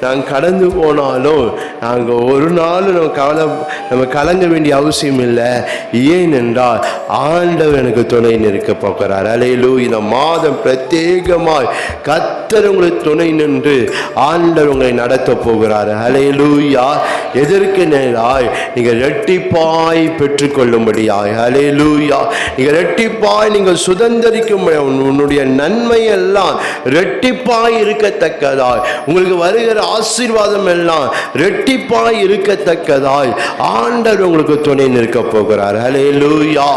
நாம் கடந்து போனாலும் நாங்கள் ஒரு நாள் நம்ம கலங்க வேண்டிய அவசியம் இல்லை. ஏனென்றால் ஆண்டவர் எனக்கு துணை நிற்க போகிறார். அல்லேலூயா. இந்த மாதம் பிரத்யேகமாய் கர்த்தர் உங்களுக்கு துணை நின்று ஆண்டவர் உங்களை நடத்த போகிறார். அல்லேலூயா. எதற்கு நேராய் நீங்கள் இரட்டிப்பாய் பெற்றுக்கொள்ளும்படியாய். அல்லேலூயா. நீங்கள் இரட்டிப்பாய் நீங்கள் சுதந்திரிக்கும் உன்னுடைய நன்மை எல்லாம் இரட்டிப்பாய் இருக்கத்தக்கதாய், உங்களுக்கு வருகிற ஆசீர்வாதம் எல்லாம் இரட்டிப்பாய் இருக்கத்தக்கதாய் ஆண்டவர் உங்களுக்கு துணை நிற்க போகிறார். அல்லேலூயா,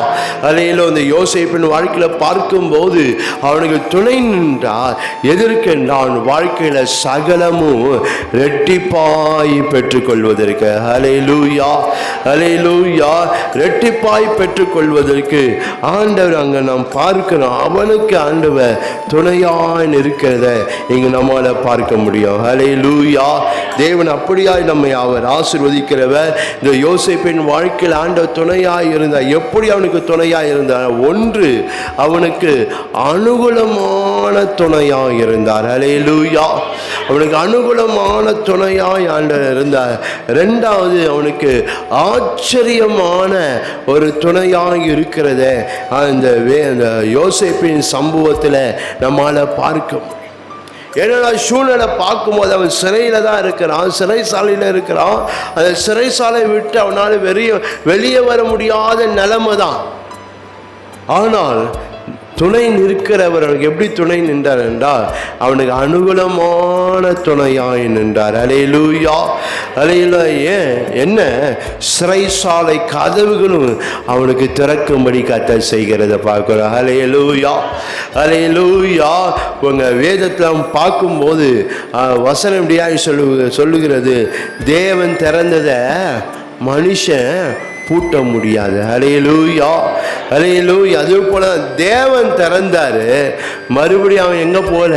அல்லேலூயா. இந்த யோசேப்பின் வாழ்க்கையில் பார்க்கும்போது அவனுக்கு துணை நின்றார். எதற்கு நான் வாழ்க்கையில் சகலமும் இரட்டிப்பாய் பெற்றுக்கொள்வதற்கு. அல்லேலூயா, அல்லேலூயா. இரட்டிப்பாய் பெற்றுக்கொள்வதற்கு ஆண்டவர் அங்கே நாம் பார்க்கிறோம். அவனுக்கு ஆண்டவர் துணையாய் இருக்கிறத இங்கு நம்மால பார்க்க முடியும். அல்லேலூயா. தேவன் அப்படியாய் நம்மை அவர் ஆசீர்வதிக்கிறவர். இந்த யோசேப்பின் வாழ்க்கையில் ஆண்டவர் துணையாய் இருந்தார். எப்படி அவனுக்கு துணையாய் இருந்தார்? ஒன்று, அவனுக்கு அனுகூலமான துணையாய் இருந்தார். அல்லேலூயா. அவனுக்கு அனுகூலமான துணையாய் ஆண்டவர் இருந்தார். இரண்டாவது, அவனுக்கு ஆச்சரியமான ஒரு துணையாய் இருக்கிறத அந்த யோசேப்பின் சம்பவத்தில் நம்மால பார்க்க. ஏன்னா சூழ்நிலை பார்க்கும்போது அவன் சிறையில தான் இருக்கிறான், சிறைசாலையில் இருக்கிறான். அந்த சிறைசாலை விட்டு அவனால் வெளியே வர முடியாத நிலைமை தான். ஆனால் துணை நிற்கிறவர் அவனுக்கு எப்படி துணை நின்றார் என்றால் அவனுக்கு அனுகூலமான துணையாய் நின்றார். அல்லேலூயா, அல்லேலூயா. என்ன சிறைசாலை கதவுகளும் அவனுக்கு திறக்கும்படி கர்த்தர் செய்கிறத பார்க்கிறோம். அல்லேலூயா, அல்லேலூயா. உங்க வேதத்தில் பார்க்கும்போது வசனம் இப்படியாய் சொல்லுகிறது, தேவன் திறந்ததை மனுஷன் பூட்ட முடியாது. அல்லேலூயா, அல்லேலூயா. அதே போல தேவன் திறந்தாரு, மறுபடியும் அவன் எங்க போல,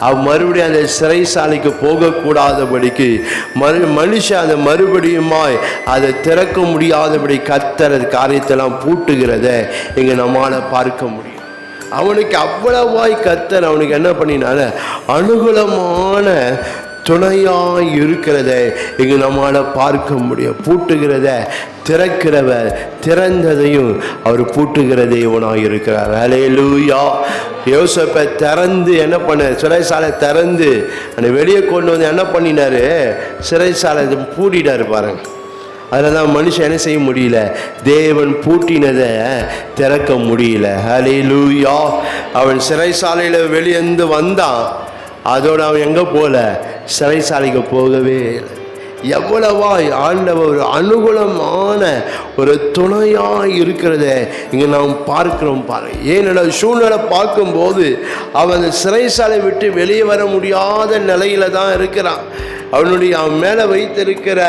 அவன் மறுபடியும் அந்த சிறைசாலைக்கு போகக்கூடாதபடிக்கு மனுஷன் அதை மறுபடியுமாய் அதை திறக்க முடியாதபடி கர்த்தர் காரியத்தெல்லாம் பூட்டுகிறத இங்க நம்மால பார்க்க முடியும். அவனுக்கு அவ்வளவாய் கர்த்தர் அவனுக்கு என்ன பண்ணினால அனுகூலமான துணையாய் இருக்கிறத இங்கு நம்மால பார்க்க முடியும். பூட்டுகிறத திறக்கிறவர், திறந்ததையும் அவர் பூட்டுகிற தேவனாய் இருக்கிறார். அல்லேலூயா. யோசேப்பை திறந்து என்ன பண்ண, சிறைசாலை திறந்து அந்த வெளியே கொண்டு வந்து என்ன பண்ணினாரு, சிறைசாலை பூட்டிட்டாரு பாருங்க. அதில் தான் மனுஷன் என்ன செய்ய முடியல, தேவன் பூட்டினதை திறக்க முடியல. அல்லேலூயா. அவன் சிறைசாலையில் வெளியேந்து வந்தான், அதோடு அவன் எங்கே போல, சிறைசாலைக்கு போகவே இல்லை. எவ்வளவாய் ஆண்டவர் அனுகூலமான ஒரு துணையாய் இருக்கிறத இங்கே நாம் பார்க்கிறோம் பாருங்க. ஏனென்றால் சூழ்நிலை பார்க்கும்போது அவன் சிறைசாலை விட்டு வெளியே வர முடியாத நிலையில தான் இருக்கிறான். அவன் மேலே வைத்திருக்கிற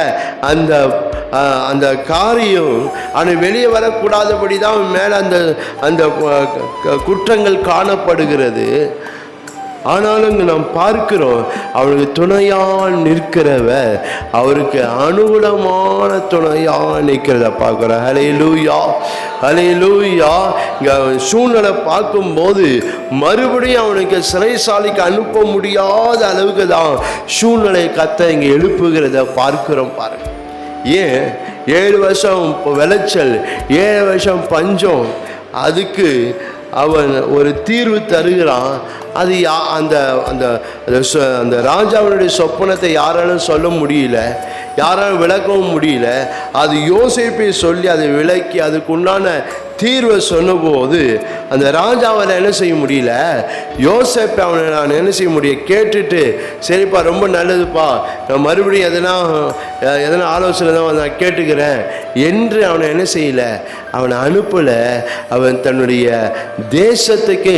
அந்த காரியம் அவன் வெளியே வரக்கூடாதபடி தான் அவன் மேலே அந்த குற்றங்கள் காணப்படுகிறது. ஆனாலும் நாம் பார்க்கிறோம் அவனுக்கு துணையால் நிற்கிறவர் அவருக்கு அனுகூலமான துணையால் நிற்கிறத பார்க்கிறோம். அல்லேலூயா, அல்லேலூயா. இங்கே சூழ்நிலை பார்க்கும்போது மறுபடியும் அவனுக்கு சிறைசாலைக்கு அனுப்ப முடியாத அளவுக்கு தான் சூழ்நிலை கர்த்தர் இங்கே எழுப்புகிறத பார்க்கிறோம் பாருங்க. ஏன் 7 வருஷம் விளைச்சல், 7 வருஷம் பஞ்சம், அதுக்கு அவன் ஒரு தீர்வு தருகிறான். அது அந்த அந்த அந்த ராஜாவினுடைய சொப்பனத்தை யாராலும் சொல்ல முடியல, யாராலும் விளக்கவும் முடியல. அது யோசேப்பை சொல்லி அதை விளக்கி அதுக்குண்டான தீர்வை சொன்னபோது அந்த ராஜாவால் என்ன செய்ய முடியல, யோசேப்பை அவனை நான் என்ன செய்ய முடியும், கேட்டுட்டு சரிப்பா ரொம்ப நல்லதுப்பா, நான் மறுபடியும் எதனா ஆலோசனை தான் நான் கேட்டுக்கிறேன் என்று அவனை என்ன செய்யலை, அவனை அனுப்பலை. அவன் தன்னுடைய தேசத்துக்கு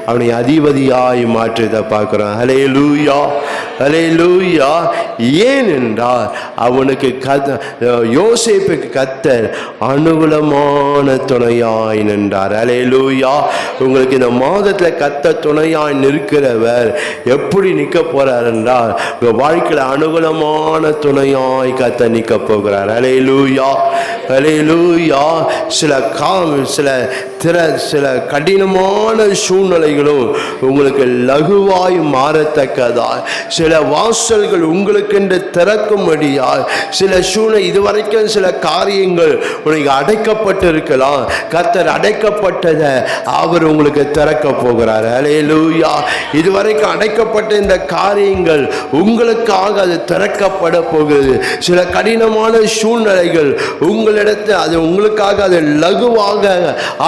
அவனை அதிபதியாய் மாற்றுவதை பார்க்குறான். அல்லேலூயா, அல்லேலூயா. ஏனென்றால் அவனுக்கு யோசேப்புக்கு கர்த்தர் அனுகூலமான துணையாய் நின்றார். அல்லேலூயா. உங்களுக்கு இந்த மாதத்தில் கர்த்தர் துணையாய் நிற்கிறவர் எப்படி நிற்க போறார் என்றால் உங்க வாழ்க்கையில் அனுகூலமான துணையாய் கர்த்தர் நிற்க போகிறார். அல்லேலூயா, அல்லேலூயா. சில கடினமான சூழ்நிலைகளும் உங்களுக்கு லகுவாய் மாறத்தக்கதாய், சில வாசல்கள் உங்களுக்கென்று திறக்கும்படியாய், சில சூழ்நிலை இதுவரைக்கும் சில காரியங்கள் உனக்கு அடைக்கப்பட்டிருக்கலாம். கர்த்தர் அடைக்கப்பட்டதை அவர் உங்களுக்கு திறக்க போகிறார். அல்லேலூயா. இதுவரைக்கும் அடைக்கப்பட்ட இந்த காரியங்கள் உங்களுக்காக அது திறக்கப்பட போகிறது. சில கடினமான சூழ்நிலைகள் உங்களிடத்தில் அது உங்களுக்காக அது லகுவாக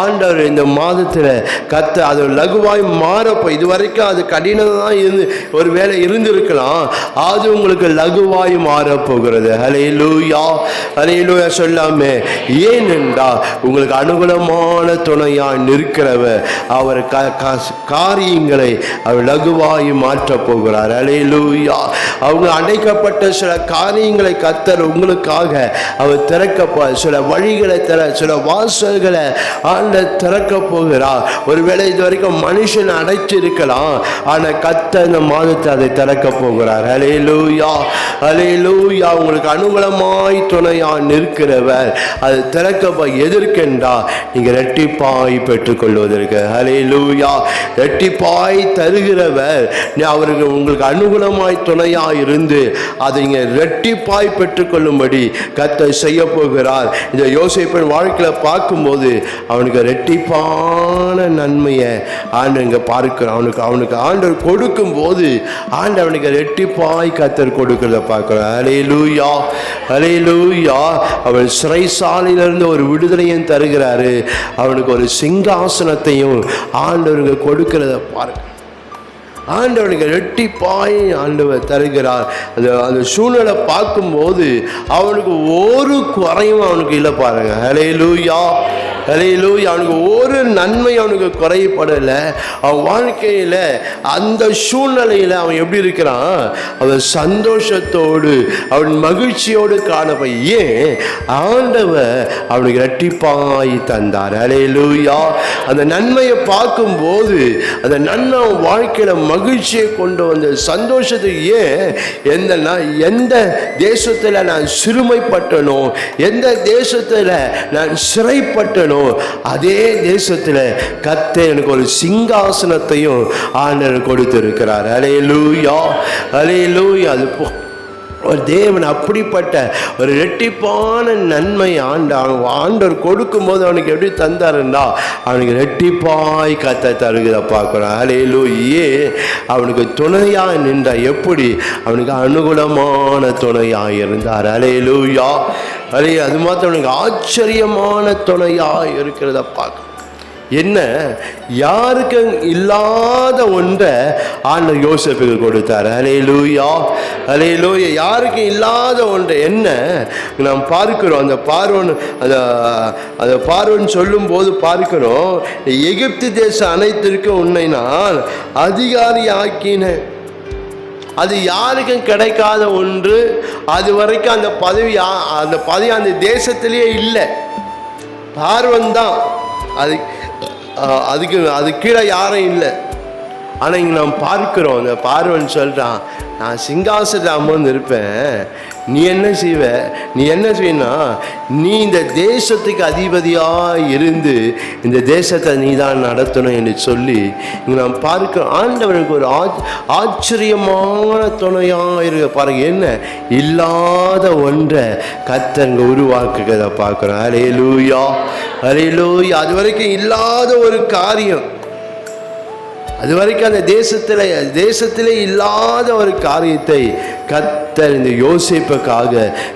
ஆண்டவர் இந்த மாதத்தில் கர்த்தர் அது லகுவாய் மாறப்போ, இதுவரைக்கும் அது கடினமாக இருந்து ஒரு வேளை இருந்திருக்கலாம், அது உங்களுக்கு லகுவாய் மாறப்போகிறது. அல்லேலூயா, அல்லேலூயா சொல்லாமே. ஏனென்றால் உங்களுக்கு அனுகூலமான துணையாய் நிற்கிறவர் அவர் காரியங்களை அவர் லகுவாய் மாற்றப் போகிறார். அல்லேலூயா. அவங்க அடைக்கப்பட்ட சில காரியங்களை கர்த்தர் உங்களுக்காக அவர் திறக்க, சில வழிகளை சில வாசல்களை திறக்க போகிறார். ஒருவேளை இது வரைக்கும் மனுஷன் அடைச்சிருக்கலாம், ஆனால் கர்த்தர் இந்த மாதத்தை அதை திறக்க போகிறார். அல்லேலூயா, அல்லேலூயா. உங்களுக்கு அனுகூலமாய் துணையாய் நிற்கிறவர் அது திறக்க எதற்கென்றா நீங்க இரட்டிப்பாய் பெற்றுக்கொள்வதற்கு. அல்லேலூயா. இரட்டிப்பாய் தருகிறவர் அவருக்கு உங்களுக்கு அனுகூலமாய் துணையாய் இருந்து அதை இரட்டிப்பாய் பெற்றுக்கொள்ளும்படி கர்த்தர் செய்ய போகிறார். இந்த யோசேப்பின் வாழ்க்கையில் பார்க்கும்போது அவனுக்கு இரட்டிப்பான நன்மையை ஆண்டவங்க பார்க்கிறோம். அவனுக்கு ஆண்டவர் கொடுக்கும் போது ஆண்டவனுக்கு இரட்டிப்பாய் கர்த்தர் கொடுக்கிறத பார்க்கிறோம். அல்லேலூயா, அல்லேலூயா. அவன் சிறைசாலையிலிருந்து ஒரு விடுதலையும் தருகிறாரு. அவனுக்கு ஒரு சிங்காசனத்தையும் ஆண்டவருக்கு கொடுக்கிறத பார்க்க ஆண்டவனுக்கு இரட்டிப்பாய் ஆண்டவர் தருகிறார். அந்த சூழ்நிலை பார்க்கும்போது அவனுக்கு ஒரு குறையும் அவனுக்கு இல்லை பாருங்க. அல்லேலூயா, அல்லேலூயா. அவனுக்கு ஒரு நன்மை அவனுக்கு குறைபடலை. அவன் வாழ்க்கையில் அந்த சூழ்நிலையில் அவன் எப்படி இருக்கிறான்? அவன் சந்தோஷத்தோடு அவன் மகிழ்ச்சியோடு காணப்ப. ஏன்? ஆண்டவர் அவனுக்கு இரட்டிப்பாய் தந்தார். அல்லேலூயா. அந்த நன்மையை பார்க்கும்போது அந்த நன்மை அவன் வாழ்க்கையில் மகிழ்ச்சியை கொண்டு வந்த சந்தோஷத்தை. ஏன்? எந்த தேசத்தில் நான் சிறுமைப்பட்டனோ, எந்த தேசத்தில் நான் சிறைப்பட்டனோ, அதே தேசத்தில் கர்த்தர் எனக்கு ஒரு சிங்காசனத்தையும் ஆண்டவர் கொடுத்திருக்கிறார். அல்லேலூயா, அல்லேலூயா. அது ஒரு தேவன் அப்படிப்பட்ட ஒரு இரட்டிப்பான நன்மை ஆண்டவர் கொடுக்கும்போது அவனுக்கு எப்படி தந்தாருன்னா அவனுக்கு இரட்டிப்பாய் கர்த்தர் தருகிறத பார்க்குறான். அல்லேலூயா. அவனுக்கு துணையாக நின்றார். எப்படி? அவனுக்கு அனுகூலமான துணையாக இருந்தார். அல்லேலூயா. அது மாத்திரம் அவனுக்கு ஆச்சரியமான துணையாக இருக்கிறத பார்க்க. என்ன? யாருக்கு இல்லாத ஒன்றை ஆண்டவர் யோசேப்புக்கு கொடுத்தார். அல்லேலூயா, அல்லேலூயா. யாருக்கு இல்லாத ஒன்றை என்ன நாம் பார்க்கிறோம். அந்த பார்வோன் சொல்லும் போது பார்க்கிறோம், எகிப்து தேசம் அனைத்திற்கும் உன்னை நான் அதிகாரி ஆக்கினேன். அது யாருக்கும் கிடைக்காத ஒன்று. அது வரைக்கும் அந்த பதவி அந்த தேசத்திலேயே இல்லை. பார்வோன் தான் அது கீழே யாரும் இல்லை. ஆனால் இங்கே நாம் பார்க்கிறோம், அந்த பார்வன் சொல்கிறான், நான் சிங்காசனத்தில் அமர்ந்து இருப்பேன், நீ என்ன செய்வனா, நீ இந்த தேசத்துக்கு அதிபதியாக இருந்து இந்த தேசத்தை நீ தான் நடத்தணும் என்று சொல்லி இங்கே நாம் பார்க்கிறோம். ஆண்டவனுக்கு ஒரு ஆச்சரியமான துணையாக இருக்க பாருங்க. என்ன? இல்லாத ஒன்றை கர்த்தர் உருவாக்குகிறத பார்க்குறோம். அல்லேலூயா, அல்லேலூயா. அது வரைக்கும் இல்லாத ஒரு காரியம், அது வரைக்கும் அந்த தேசத்திலே இல்லாத ஒரு காரியத்தை கர்த்தர் இந்த யோசேப்புக்காக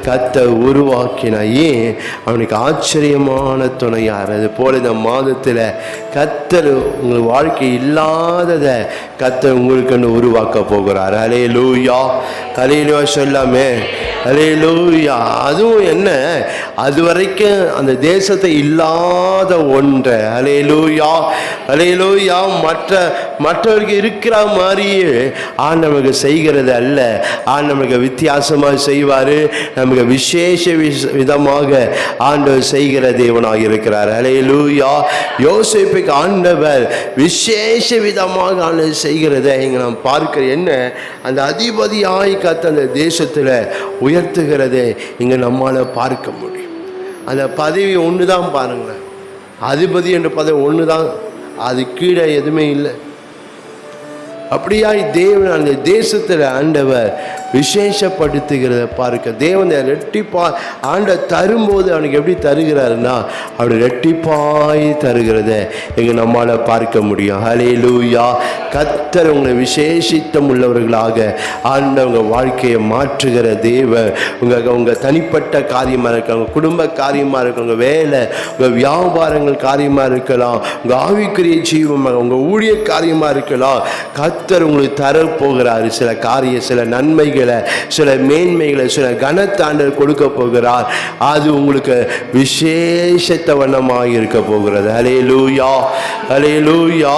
கர்த்தர் உருவாக்கினார். ஏன்? அவனுக்கு ஆச்சரியமான துணையார். அது போல இந்த மாதத்தில் கர்த்தர் உங்கள் வாழ்க்கை இல்லாததை கர்த்தர் உங்களுக்கு உருவாக்க போகிறார். அல்லேலூயா, அல்லேலூயா சொல்லாமே. அல்லேலூயா. அதுவும் என்ன, அது வரைக்கும் அந்த தேசத்தை இல்லாத ஒன்றை அல்லேலூயா அல்லேலூயா மற்றவருக்கு இருக்கிற மாதிரியே ஆண்டவனுக்கு செய்கிறது அல்ல. ஆண்டவனுக்கு வித்தியாசமாக செய்வார். நமக்கு விசேஷ விதமாக ஆண்டவர் செய்கிற தேவனாக இருக்கிறார். அல்லேலூயா. யோசேப்புக்கு ஆண்டவர் விசேஷ விதமாக ஆண்டவர் செய்கிறதை இங்கே நாம் பார்க்கிற என்ன, அந்த அதிபதியாய் கத்த அந்த தேசத்தில் உயர்த்துகிறதை இங்கே நம்மால் பார்க்க முடியும். அந்த பதவி ஒன்று தான் பாருங்களேன், அதிபதி என்ற பதவி ஒன்று தான், அது கீழே எதுவுமே இல்லை. அப்படியாய் தேவன் அந்த தேசத்தில் ஆண்டவர் விசேஷப்படுத்துகிறத பார்க்க, தேவன் ரெட்டிப்பா ஆண்ட தரும்போது அவனுக்கு எப்படி தருகிறாருன்னா அப்படி ரெட்டிப்பாய் தருகிறத எங்கள் நம்மால் பார்க்க முடியும். ஹல்லேலூயா. கர்த்தர் உங்களை விசேஷித்தம் உள்ளவர்களாக ஆண்டவங்க வாழ்க்கையை மாற்றுகிற தேவன். உங்கள் தனிப்பட்ட காரியமாக இருக்கலாம், உங்கள் குடும்ப காரியமாக இருக்கலாம், உங்கள் வேலை, உங்கள் வியாபாரங்கள் காரியமாக இருக்கலாம், உங்கள் ஆவிக்குரிய ஜீவமாக, உங்கள் ஊழிய காரியமாக இருக்கலாம். கர்த்தர் உங்களுக்கு தரப்போகிறார் சில சில நன்மைகள், சில மேன்மைகளை, சில கனத்தாண்டர் கொடுக்க போகிறார். அது உங்களுக்கு விசேஷத்தவனமாக இருக்க போகிறது. ஹல்லேலூயா ஹல்லேலூயா.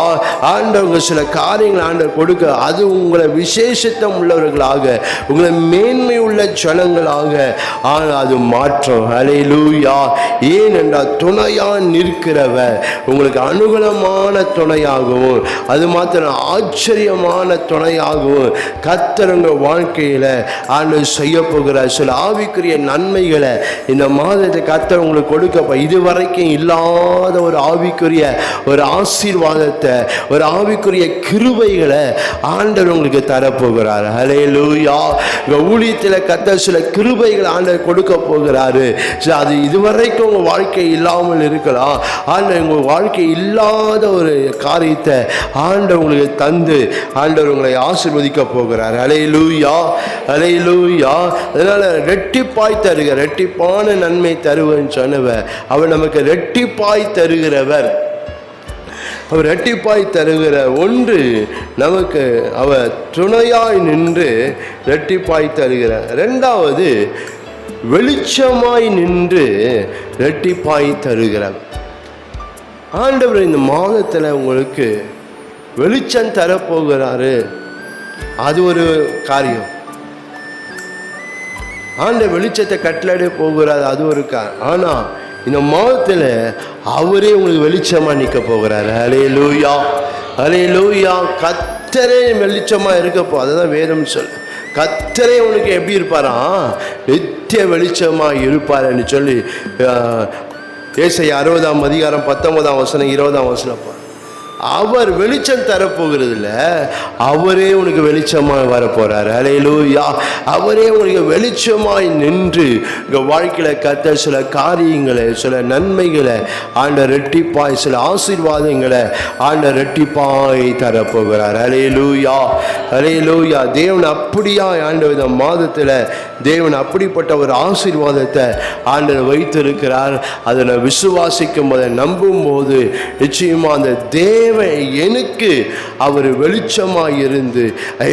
ஆண்டவங்க சில காரியங்கள் ஆண்டவர் கொடுக்க, அது உங்களை விசேஷத்தம் உள்ளவர்களாக, உங்களை மேன்மை உள்ள ஜனங்களாக அது மாற்றம். ஹல்லேலூயா. ஏனென்றால் துணையா நிற்கிறவர் உங்களுக்கு அனுகூலமான துணையாகவும், அது மாத்திரம் ஆச்சரியமான துணையாகவும் கர்த்தர் உங்கள் வாழ்க்கையில் ஆண்டவர் செய்ய போகிறார். சில ஆவிக்குரிய நன்மைகளை இந்த மாதத்தை கர்த்தர் உங்களுக்கு கொடுக்க, இதுவரைக்கும் இல்லாத ஒரு ஆவிக்குரிய ஒரு ஆசீர்வாதத்தை, ஒரு ஆவிக்குரிய கிருபைகளை ஆண்டவர் உங்களுக்கு தரப்போகிறார். ஹல்லேலூயா. உங்கள் ஊழியத்தில் கர்த்தர் சில கிருபைகளை ஆண்டவர் கொடுக்க போகிறாரு. அது இதுவரைக்கும் உங்கள் வாழ்க்கை இல்லாமல் இருக்கலாம். ஆண்டவர் உங்கள் வாழ்க்கை இல்லாத ஒரு காரியத்தை ஆண்டவர் உங்களுக்கு தந்து ஆண்டவர் உங்களை ஆசீர்வதிக்க போகிறார். ஹல்லேலூயா ஹல்லேலூயா. அதனால ரெட்டிப்பாய் தருகிற, ரெட்டிப்பான நன்மை தருவன்னு சொன்னவர் அவர் நமக்கு ரெட்டிப்பாய் தருகிறவர். அவர் ரெட்டிப்பாய் தருகிற ஒன்று நமக்கு அவர் துணையாய் நின்று ரெட்டிப்பாய் தருகிறார். ரெண்டாவது வெளிச்சமாய் நின்று ரெட்டிப்பாய் தருகிறார். ஆண்டவர் இந்த மாதத்தில் உங்களுக்கு வெளிச்சம் தரப்போகிறாரு. அது ஒரு காரியம். ஆண்ட வெளிச்சத்தை கட்டளை போகிறார், அது ஒரு காரியம். ஆனால் இந்த மாதத்தில் அவரே உங்களுக்கு வெளிச்சமாக நிற்க போகிறாரு. ஹல்லேலூயா ஹல்லேலூயா. கர்த்தரே வெளிச்சமாக இருக்கப்போ, அதுதான் வேதம் சொல்ல. கர்த்தரே உனக்கு எப்படி இருப்பாராம், நித்திய வெளிச்சமாக இருப்பாருன்னு சொல்லி ஏசாயா 60:19 20 அவர் வெளிச்சம் தரப்போகிறதில்ல, அவரே உனக்கு வெளிச்சமாக வரப்போறாரு. ஹல்லேலூயா. அவரே உனக்கு வெளிச்சமாய் நின்று உங்கள் வாழ்க்கையில் கர்த்தர் சில காரியங்களை, சில நன்மைகளை ஆண்டவர் ரெட்டிப்பாய், சில ஆசீர்வாதங்களை ஆண்டவர் ரெட்டிப்பாய் தரப்போகிறார். ஹல்லேலூயா ஹல்லேலூயா. தேவன் அப்படியா ஆண்டவர் இந்த மாதத்தில் தேவன் அப்படிப்பட்ட ஒரு ஆசீர்வாதத்தை ஆண்டவர் வைத்திருக்கிறார். அதை விசுவாசிக்கும் போது, நம்பும் போது நிச்சயமா அந்த தேவன் எனக்கு அவர் வெளிச்சமாய் இருந்து,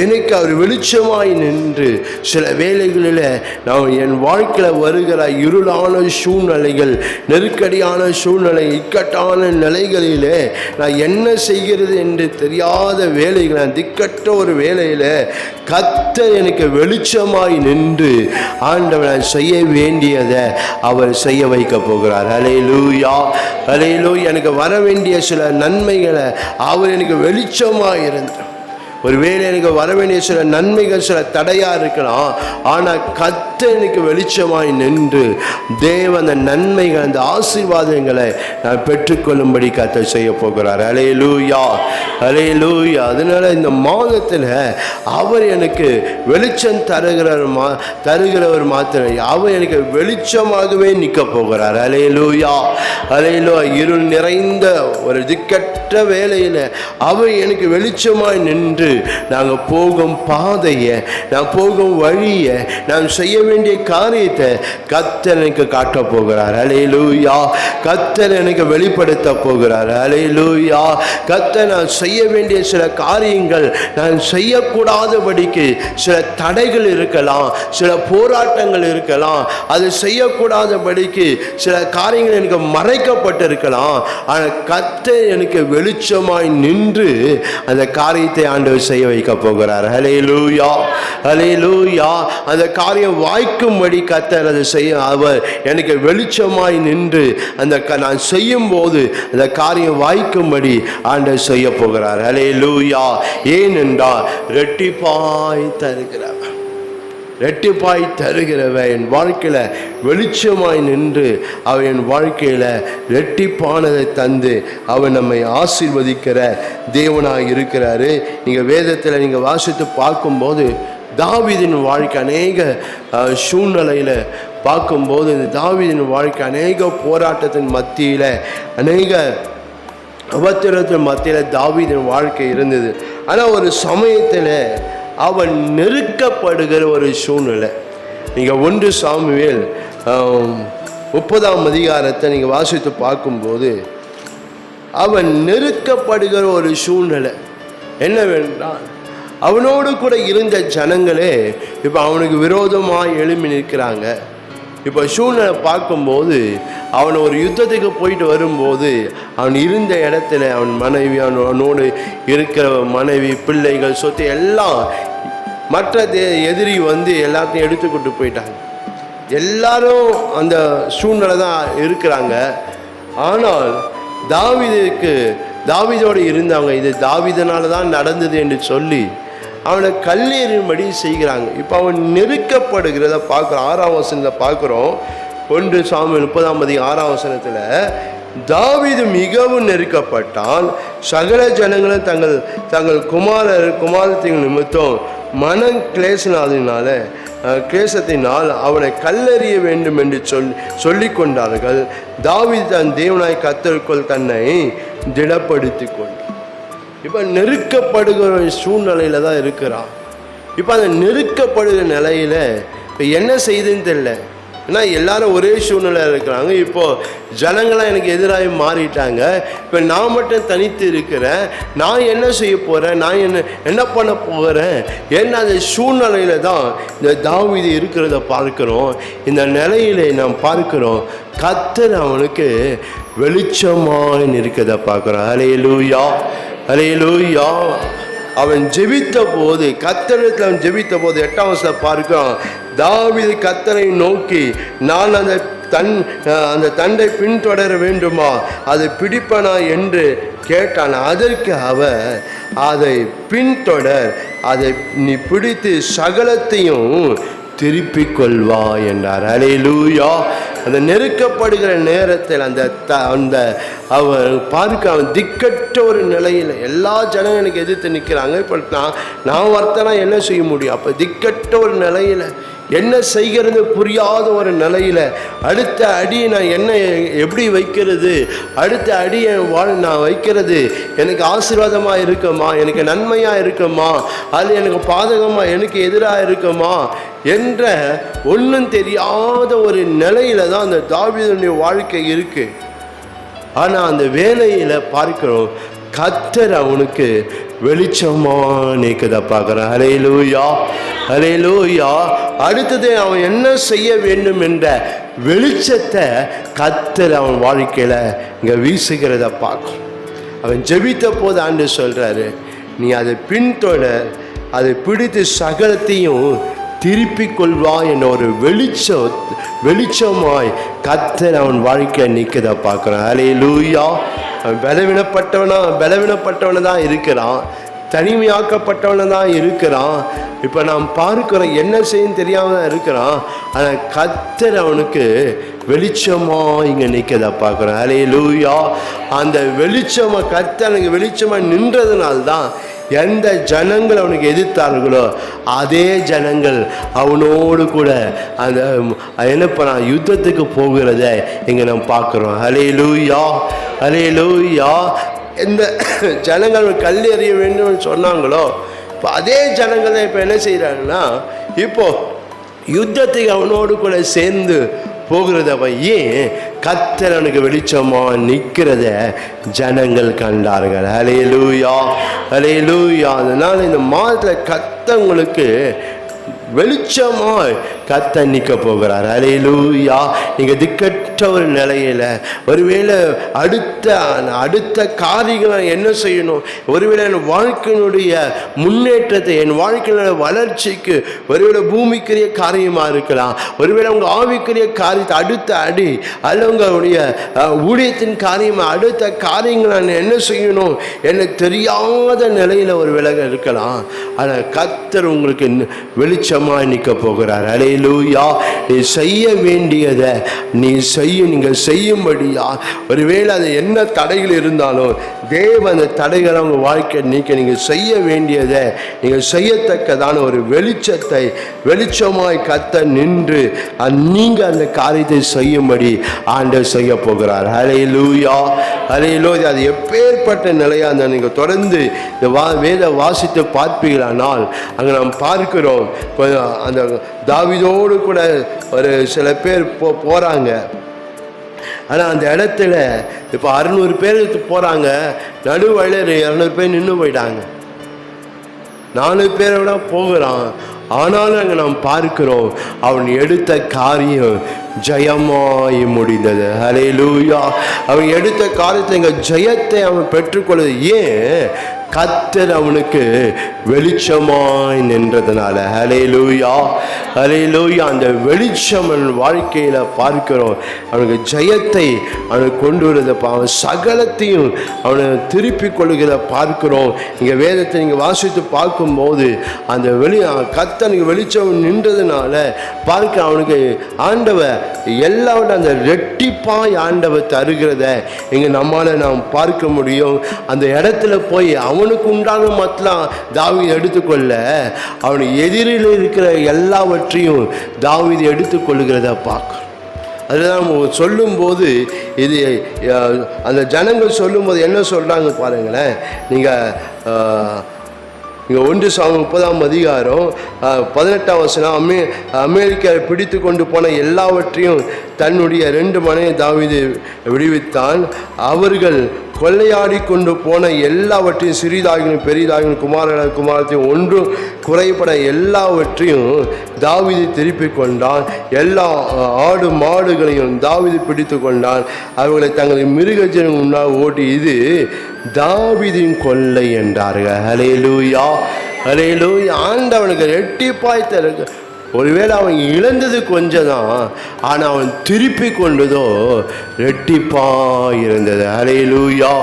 எனக்கு அவர் வெளிச்சமாய் நின்று, சில வேளைகளில் நான் என் வாழ்க்கையில் வருகிற இருளான சூழ்நிலைகள், நெருக்கடியான சூழ்நிலை, இக்கட்டான நிலைகளிலே நான் என்ன செய்கிறது என்று தெரியாத வேலைகள், திக்கற்ற ஒரு வேலையில் கர்த்தர் எனக்கு வெளிச்சமாய் நின்று ஆண்டவர் செய்ய வேண்டியதை அவர் செய்ய வைக்க போகிறார். ஹல்லேலூயா ஹல்லேலூயா. எனக்கு வர வேண்டிய சில நன்மைகளை அவர் எனக்கு வெளிச்சமாக இருந்தார். ஒருவேளை எனக்கு வர வேண்டிய சில நன்மைகள் சில தடையாக இருக்கலாம், ஆனால் கர்த்தர் எனக்கு வெளிச்சமாய் நின்று தேவன் அந்த நன்மைகள், அந்த ஆசீர்வாதங்களை நான் பெற்றுக்கொள்ளும்படி கர்த்தர் செய்ய போகிறார். ஹல்லேலூயா ஹல்லேலூயா. அதனால இந்த மாதத்தில் அவர் எனக்கு வெளிச்சம் தருகிறவர் மாத்திரம், அவர் எனக்கு வெளிச்சமாகவே நிற்க போகிறார். ஹல்லேலூயா ஹல்லேலூயா. இருள் நிறைந்த ஒரு திக்கற்ற வேளையில் அவர் எனக்கு வெளிச்சமாய் நின்று நாங்கள் போகும் பாதையை, நான் போகும் வழியை, நான் செய்ய வேண்டிய காரியத்தை கர்த்தர் எனக்கு காட்ட போகிறார். அல்லேலூயா. கர்த்தர் எனக்கு வெளிப்படுத்த போகிறார். அல்லேலூயா. கர்த்தர் நான் செய்ய வேண்டிய சில காரியங்கள் நான் செய்யக்கூடாதபடிக்கு சில தடைகள் இருக்கலாம், சில போராட்டங்கள் இருக்கலாம், அது செய்யக்கூடாதபடிக்கு சில காரியங்கள் எனக்கு மறைக்கப்பட்டிருக்கலாம். ஆனால் கர்த்தர் எனக்கு வெளிச்சமாய் நின்று அந்த காரியத்தை ஆண்டவர் செய்ய வைக்க போகிறார். ஹல்லேலூயா. ஹல்லேலூயா. அந்த காரியம் வாய்க்கும்படி கர்த்தர் அதை செய்ய அவர் எனக்கு வெளிச்சமாய் நின்று அந்த நான் செய்யும் போது அந்த காரியம் வாய்க்கும்படி ஆண்டவர் செய்ய போகிறார். ஹல்லேலூயா. ஏனென்றால் ரெட்டிப்பாய் தருகிறவர், ரெட்டிப்பாய் தருகிறவன் என் வாழ்க்கையில் வெளிச்சமாய் நின்று அவன் என் வாழ்க்கையில் ரெட்டிப்பானதை தந்து அவன் நம்மை ஆசீர்வதிக்கிற தேவனாக இருக்கிறாரு. நீங்கள் வேதத்தில் நீங்கள் வாசித்து பார்க்கும்போது தாவீதின் வாழ்க்கை அநேக சூழ்நிலையில் பார்க்கும்போது இந்த தாவீதின் வாழ்க்கை அநேக போராட்டத்தின் மத்தியில், அநேக உபத்திரத்தின் மத்தியில் தாவீதின் வாழ்க்கை இருந்தது. ஆனால் ஒரு சமயத்தில் அவன் நெருக்கப்படுகிற ஒரு சூழ்நிலை. நீங்கள் 1 சாமுவேல் 30ஆம் அதிகாரத்தை நீங்கள் வாசித்து பார்க்கும்போது அவன் நெருக்கப்படுகிற ஒரு சூழ்நிலை என்னவென்றால், அவனோடு கூட இருந்த ஜனங்களே இப்போ அவனுக்கு விரோதமாக எழும்பி நிற்கிறாங்க. இப்போ சூழ்நிலை பார்க்கும்போது அவன் ஒரு யுத்தத்துக்கு போயிட்டு வரும்போது அவன் இருந்த இடத்துல அவன் மனைவி, அவனோடு இருக்கிற மனைவி, பிள்ளைகள், சொத்து எல்லாம் மற்ற எதிரி வந்து எல்லாத்தையும் எடுத்துக்கிட்டு போயிட்டாங்க. எல்லாரும் அந்த சூழ்நிலை தான் இருக்கிறாங்க. ஆனால் தாவீதோடு இருந்தவங்க இது தாவீதனால தான் நடந்தது என்று சொல்லி அவனை கல்லெறியும்படி செய்கிறாங்க. இப்போ அவன் நெருக்கப்படுகிறத பார்க்குறோம். 6ஆம் வசனத்தில் பார்க்குறோம். 1 சாமுவேல் 30ஆம் அதிகாரம் 6ஆம் வசனத்தில் தாவீது மிகவும் நெருக்கப்பட்டான். சகல ஜனங்களும் தங்கள் குமாரத்தின் நிமித்தம் மனம் கிளேசத்தினால் அவனை கல்லெறிய வேண்டும் என்று சொல்லி கொண்டார்கள். தாவீது தன் தேவனாய் கர்த்தருக்குள் தன்னை திடப்படுத்தி கொண்டான். இப்போ நெருக்கப்படுகிற சூழ்நிலையில தான் இருக்கிறான். இப்போ அந்த நெருக்கப்படுகிற நிலையில இப்போ என்ன செய்யுதுன்னு தெரியல. ஏன்னா எல்லாரும் ஒரே சூழ்நிலை இருக்கிறாங்க. இப்போது ஜனங்களாம் எனக்கு எதிராக மாறிட்டாங்க. இப்போ நான் மட்டும் தனித்து இருக்கிறேன். நான் என்ன செய்ய போகிறேன், நான் என்ன பண்ண போகிறேன்? ஏன்னா அந்த சூழ்நிலையில தான் இந்த தாவீது இருக்கிறத பார்க்கிறோம். இந்த நிலையில நாம் பார்க்கிறோம் கர்த்தர் அவனுக்கு வெளிச்சமாய் இருக்கிறத பார்க்குறோம். அல்லேலூயா. அல்லேலூயா. அவன் ஜெபித்த போது, கர்த்தரிடத்தில் அவன் ஜெபித்த போது 8ஆம் வசனத்தில் பார்க்கிறோம், தாவீது கர்த்தரை நோக்கி நான் அந்த தண்டை பின்தொடர வேண்டுமா, அதை பிடிப்பனா என்று கேட்டான். அதற்கு அவர் அதை பின்தொடர், அதை நீ பிடித்து சகலத்தையும் திருப்பிக் கொள்வா என்றார். அல்லேலூயா. அந்த நெருக்கப்படுகிற நேரத்தில் அந்த அவன் பார்க்க அவன் திக்கற்ற ஒரு நிலையில் எல்லா ஜனங்களும் எனக்கு எதிர்த்து நிற்கிறாங்க. இப்போ நான் வர்த்தனா என்ன செய்ய முடியும்? அப்போ திக்கற்ற ஒரு நிலையில் என்ன செய்கிறது புரியாத ஒரு நிலையில் அடுத்த அடியை நான் எப்படி வைக்கிறது, அடுத்த அடியை நான் வைக்கிறது எனக்கு ஆசீர்வாதமாக இருக்குமா, எனக்கு நன்மையாக இருக்குமா, அது எனக்கு பாதகமாக எனக்கு எதிராக இருக்குமா என்ற ஒன்றும் தெரியாத ஒரு நிலையில தான் அந்த தாவீதுடைய வாழ்க்கை இருக்கு. ஆனால் அந்த வேலையில் பார்க்கிறோம் கர்த்தர் அவனுக்கு வெளிச்சமா நீக்கதை பார்க்குறான். அல்லேலூயா. அல்லேலூயா. அடுத்தது அவன் என்ன செய்ய வேண்டும் என்ற வெளிச்சத்தை கர்த்தர் அவன் வாழ்க்கையில் இங்கே வீசுகிறத பார்க்கும். அவன் ஜெபித்த போது ஆண்டவர் சொல்கிறாரு, நீ அதை பின்தொடர், அதை பிடித்து சகலத்தையும் திருப்பிக் கொள்வா என்ற ஒரு வெளிச்சமாய் கர்த்தர் அவன் வாழ்க்கையை நிற்கதை பார்க்குறான். அல்லேலூயா. அவன் பலவீனப்பட்டவனை தான் இருக்கிறான், தனிமையாக்கப்பட்டவனை தான் இருக்கிறான். இப்போ நாம் பார்க்கிறோம் என்ன செய்யணும் தெரியாமல் தான் இருக்கிறான். ஆனால் கர்த்தர் அவனுக்கு வெளிச்சமாக இங்கே நிற்கதை பார்க்குறான். அல்லேலூயா. அந்த வெளிச்சமாக கர்த்தர் எனக்கு வெளிச்சமாக நின்றதுனால்தான் எந்த ஜனங்கள் அவனுக்கு எதிர்த்தார்களோ அதே ஜனங்கள் அவனோடு கூட அந்த என்ன பண்ண யுத்தத்துக்கு போகிறத இங்கே நம்ம பார்க்குறோம். அல்லேலூயா. அல்லேலூயா. எந்த ஜனங்கள் கல் எறிய வேண்டும் சொன்னாங்களோ அதே ஜனங்கள் தான் இப்போ என்ன செய்கிறாங்கன்னா இப்போ யுத்தத்துக்கு அவனோடு கூட சேர்ந்து போகிறத ஏன் கர்த்தர் அவனுக்கு வெளிச்சமா நிற்கிறத ஜனங்கள் கண்டார்கள். ஹல்லேலூயா, ஹல்லேலூயா. அதனால இந்த மாதத்தில் கர்த்தங்களுக்கு வெளிச்சமாய் கர்த்தர் நிற்க போகிறார். ஹல்லேலூயா. நீங்கள் திக்கற்ற ஒரு நிலையில் ஒருவேளை அடுத்த காரியங்களை என்ன செய்யணும், ஒருவேளை என் வாழ்க்கையினுடைய முன்னேற்றத்தை, என் வாழ்க்கையினுடைய வளர்ச்சிக்கு ஒருவேளை பூமிக்குரிய காரியமாக இருக்கலாம், ஒருவேளை உங்கள் ஆவிக்குரிய காரியத்தை அடுத்த அடி அல்ல உங்களுடைய ஊழியத்தின் காரியமாக அடுத்த காரியங்களை நான் என்ன செய்யணும் எனக்கு தெரியாத நிலையில் ஒரு விலக இருக்கலாம். ஆனால் கர்த்தர் உங்களுக்கு வெளிச்சமாக நிற்க போகிறார். ஹல்லேலூயா. நீ செய்ய வேண்டியதை நீங்கள் செய்யும்படியா ஒருவேளை அது என்ன தடைகள் இருந்தாலும் தேவ அந்த தடைகளை உங்கள் வாழ்க்கை நீக்க நீங்கள் செய்ய வேண்டியதை நீங்கள் செய்யத்தக்கதான ஒரு வெளிச்சமாய் கர்த்தர் நின்று நீங்கள் அந்த காரியத்தை செய்யும்படி ஆண்டவர் செய்ய போகிறார். ஹல்லேலூயா, ஹல்லேலூயா. அது எப்பேற்பட்ட நிலையாக இருந்தால் நீங்கள் தொடர்ந்து இந்த வேத வாசித்து பார்ப்பீர்களானால் அங்கே நாம் பார்க்கிறோம், அந்த தாவீதோடு கூட ஒரு சில பேர் போகிறாங்க. ஆனால் அந்த இடத்துல இப்போ 600 பேருக்கு போகிறாங்க, நடுவழியில் 200 பேர் நின்று போயிட்டாங்க. 4 பேரை விட போகிறான். ஆனாலும் அங்கே நாம் பார்க்கிறோம் அவன் எடுத்த காரியம் ஜெயமாய் முடிந்தது. ஹல்லேலூயா. அவன் எடுத்த காரியத்தை இங்கே ஜெயத்தை அவன் பெற்றுக்கொள்வது ஏன்? கர்த்தர் அவனுக்கு வெளிச்சமாய் நின்றதுனால. ஹல்லேலூயா, ஹல்லேலூயா. அந்த வெளிச்சம் வாழ்க்கையில் பார்க்கிறோம் அவனுக்கு ஜெயத்தை அவனுக்கு கொண்டு வருவதை, அவன் சகலத்தையும் அவனை திருப்பி கொள்கிறத பார்க்கிறோம். இங்கே வேதத்தை நீங்கள் வாசித்து பார்க்கும்போது அந்த கர்த்தனுக்கு வெளிச்சம் நின்றதுனால பார்க்க அவனுக்கு ஆண்டவர் எல்லாவற்றையும் அந்த ரெட்டிப்பாய் ஆண்டவர் தருகிறத இங்கே நம்மால் நாம் பார்க்க முடியும். அந்த இடத்துல போய் அவனுக்கு உண்டான மத்தலாம் தாவீது எடுத்துக்கொள்ள, அவனுக்கு எதிரில் இருக்கிற எல்லாவற்றையும் தாவீது எடுத்துக்கொள்கிறத பார்க்க. அதுதான் சொல்லும்போது இது அந்த ஜனங்கள் சொல்லும்போது என்ன சொல்கிறாங்க பாருங்களேன். நீங்கள் 1 சாமுவேல் 30ஆம் அதிகாரம் 18ஆம் வசனம், அமெரிக்கா பிடித்து கொண்டு போன எல்லாவற்றையும் தன்னுடைய 2 மனைவி தாவீது விடுவித்தான். அவர்கள் கொள்ளையாடி கொண்டு போன எல்லாவற்றையும் சிறிதாகினும் பெரிதாகினும் குமாரத்தையும் ஒன்றும் குறைபட எல்லாவற்றையும் தாவீது திருப்பி கொண்டான். எல்லா ஆடு மாடுகளையும் தாவீது பிடித்து கொண்டான். அவர்களை தங்கள் மிருகஜனம் முன்னால் ஓட்டி இது தாவீதின் கொள்ளை என்றார்கள். ஹல்லேலூயா, ஹல்லேலூயா. ஆண்டவனுக்கு ரெட்டிப்பாய் தருக. ஒருவேளை அவன் இழந்தது கொஞ்சம் தான், ஆனால் அவன் திருப்பி கொண்டதோ ரெட்டிப்பாக இருந்தது. ஹல்லேலூயா,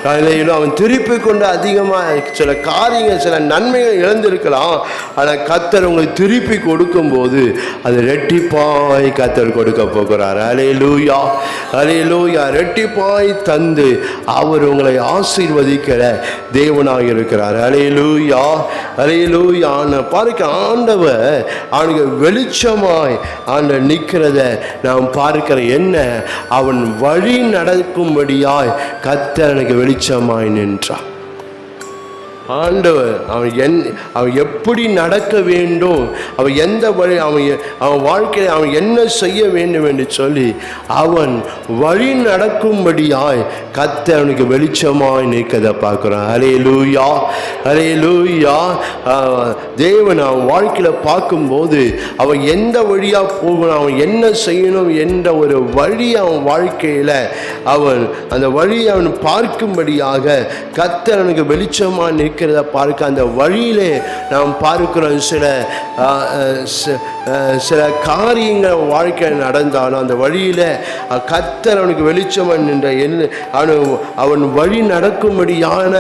ஹல்லேலூயா. அவன் திருப்பி கொண்டு அதிகமாக சில காரியங்கள், சில நன்மைகள் இழந்திருக்கலாம். ஆனால் கர்த்தர் உங்களுக்கு திருப்பி கொடுக்கும்போது அது ரெட்டிப்பாய் கர்த்தர் கொடுக்க போகிறார். ஹல்லேலூயா, ஹல்லேலூயா. ரெட்டிப்பாய் தந்து அவர் உங்களை ஆசீர்வதிக்கிற தேவனாக இருக்கிறார். ஹல்லேலூயா, ஹல்லேலூயா. பார்க்க ஆண்டவர் அவனுக்கு வெளிச்சமாய் ஆண்டவர் நிற்கிறத நாம் பார்க்கிற என்ன, அவன் வழி நடக்கும்படியாய் கர்த்தர் எனக்கு வெளிச்சமாய் நின்றான். ஆண்டவர் அவன் எப்படி நடக்க வேண்டும், அவன் எந்த வழி, அவன் வாழ்க்கையில் அவன் என்ன செய்ய வேண்டும் என்று சொல்லி அவன் வழி நடக்கும்படியாய் கர்த்தர் அவனுக்கு வெளிச்சமாய் நிற்கிறதை பார்க்குறான். ஹல்லேலூயா, ஹல்லேலூயா. தேவன் அவன் வாழ்க்கையில் பார்க்கும்போது அவன் எந்த வழியாக போகணும், அவன் என்ன செய்யணும் என்ற ஒரு வழி அவன் வாழ்க்கையில் அவன் அந்த வழியை அவன் பார்க்கும்படியாக கர்த்தர் அவனுக்கு வெளிச்சமாக நிற்கிறத பார்க்க அந்த வழியிலே நாம் பார்க்கிறோம். சில காரியங்கள் வாழ்க்கையில் நடந்தாலும் அந்த வழியில் கர்த்தர் அவனுக்கு வெளிச்சமாக நின்ற அவன் வழி நடக்கும்படியான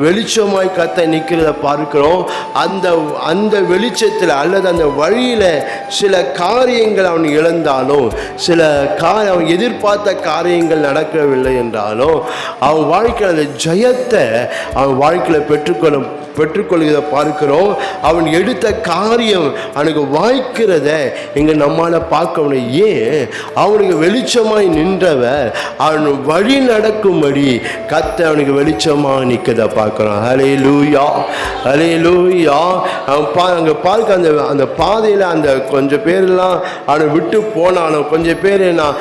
வெளிச்சமாய் கர்த்தர் நிற்கிறத பார்க்கிறோம். அந்த வெளிச்சத்தில் அல்லது அந்த வழியில் சில காரியங்கள் அவன் இழந்தாலும், அவன் எதிர்பார்த்த காரியங்கள் நடக்கவில்லை என்றாலும் அவன் வாழ்க்கையில் அந்த ஜெயத்தை அவன் வாழ்க்கையில் பெற்றுக்கொள்கிறத பார்க்கிறோம். அவன் எடுத்த காரியம் அவனுக்கு வாய்க்கிறத இங்கே நம்மால் பார்க்க முடியும். ஏன்? அவனுக்கு வெளிச்சமாய் நின்றவர் அவன் வழி நடக்கும்படி கர்த்தர் அவனுக்கு வெளிச்சமாக நிற்கிறத பார்க்குறோம். ஹல்லேலூயா, ஹல்லேலூயா. அவன் அங்கே பார்க்க அந்த பாதையில் அந்த கொஞ்சம் பேரெல்லாம் அவனை விட்டு போனாலும், கொஞ்சம் பேர் நான்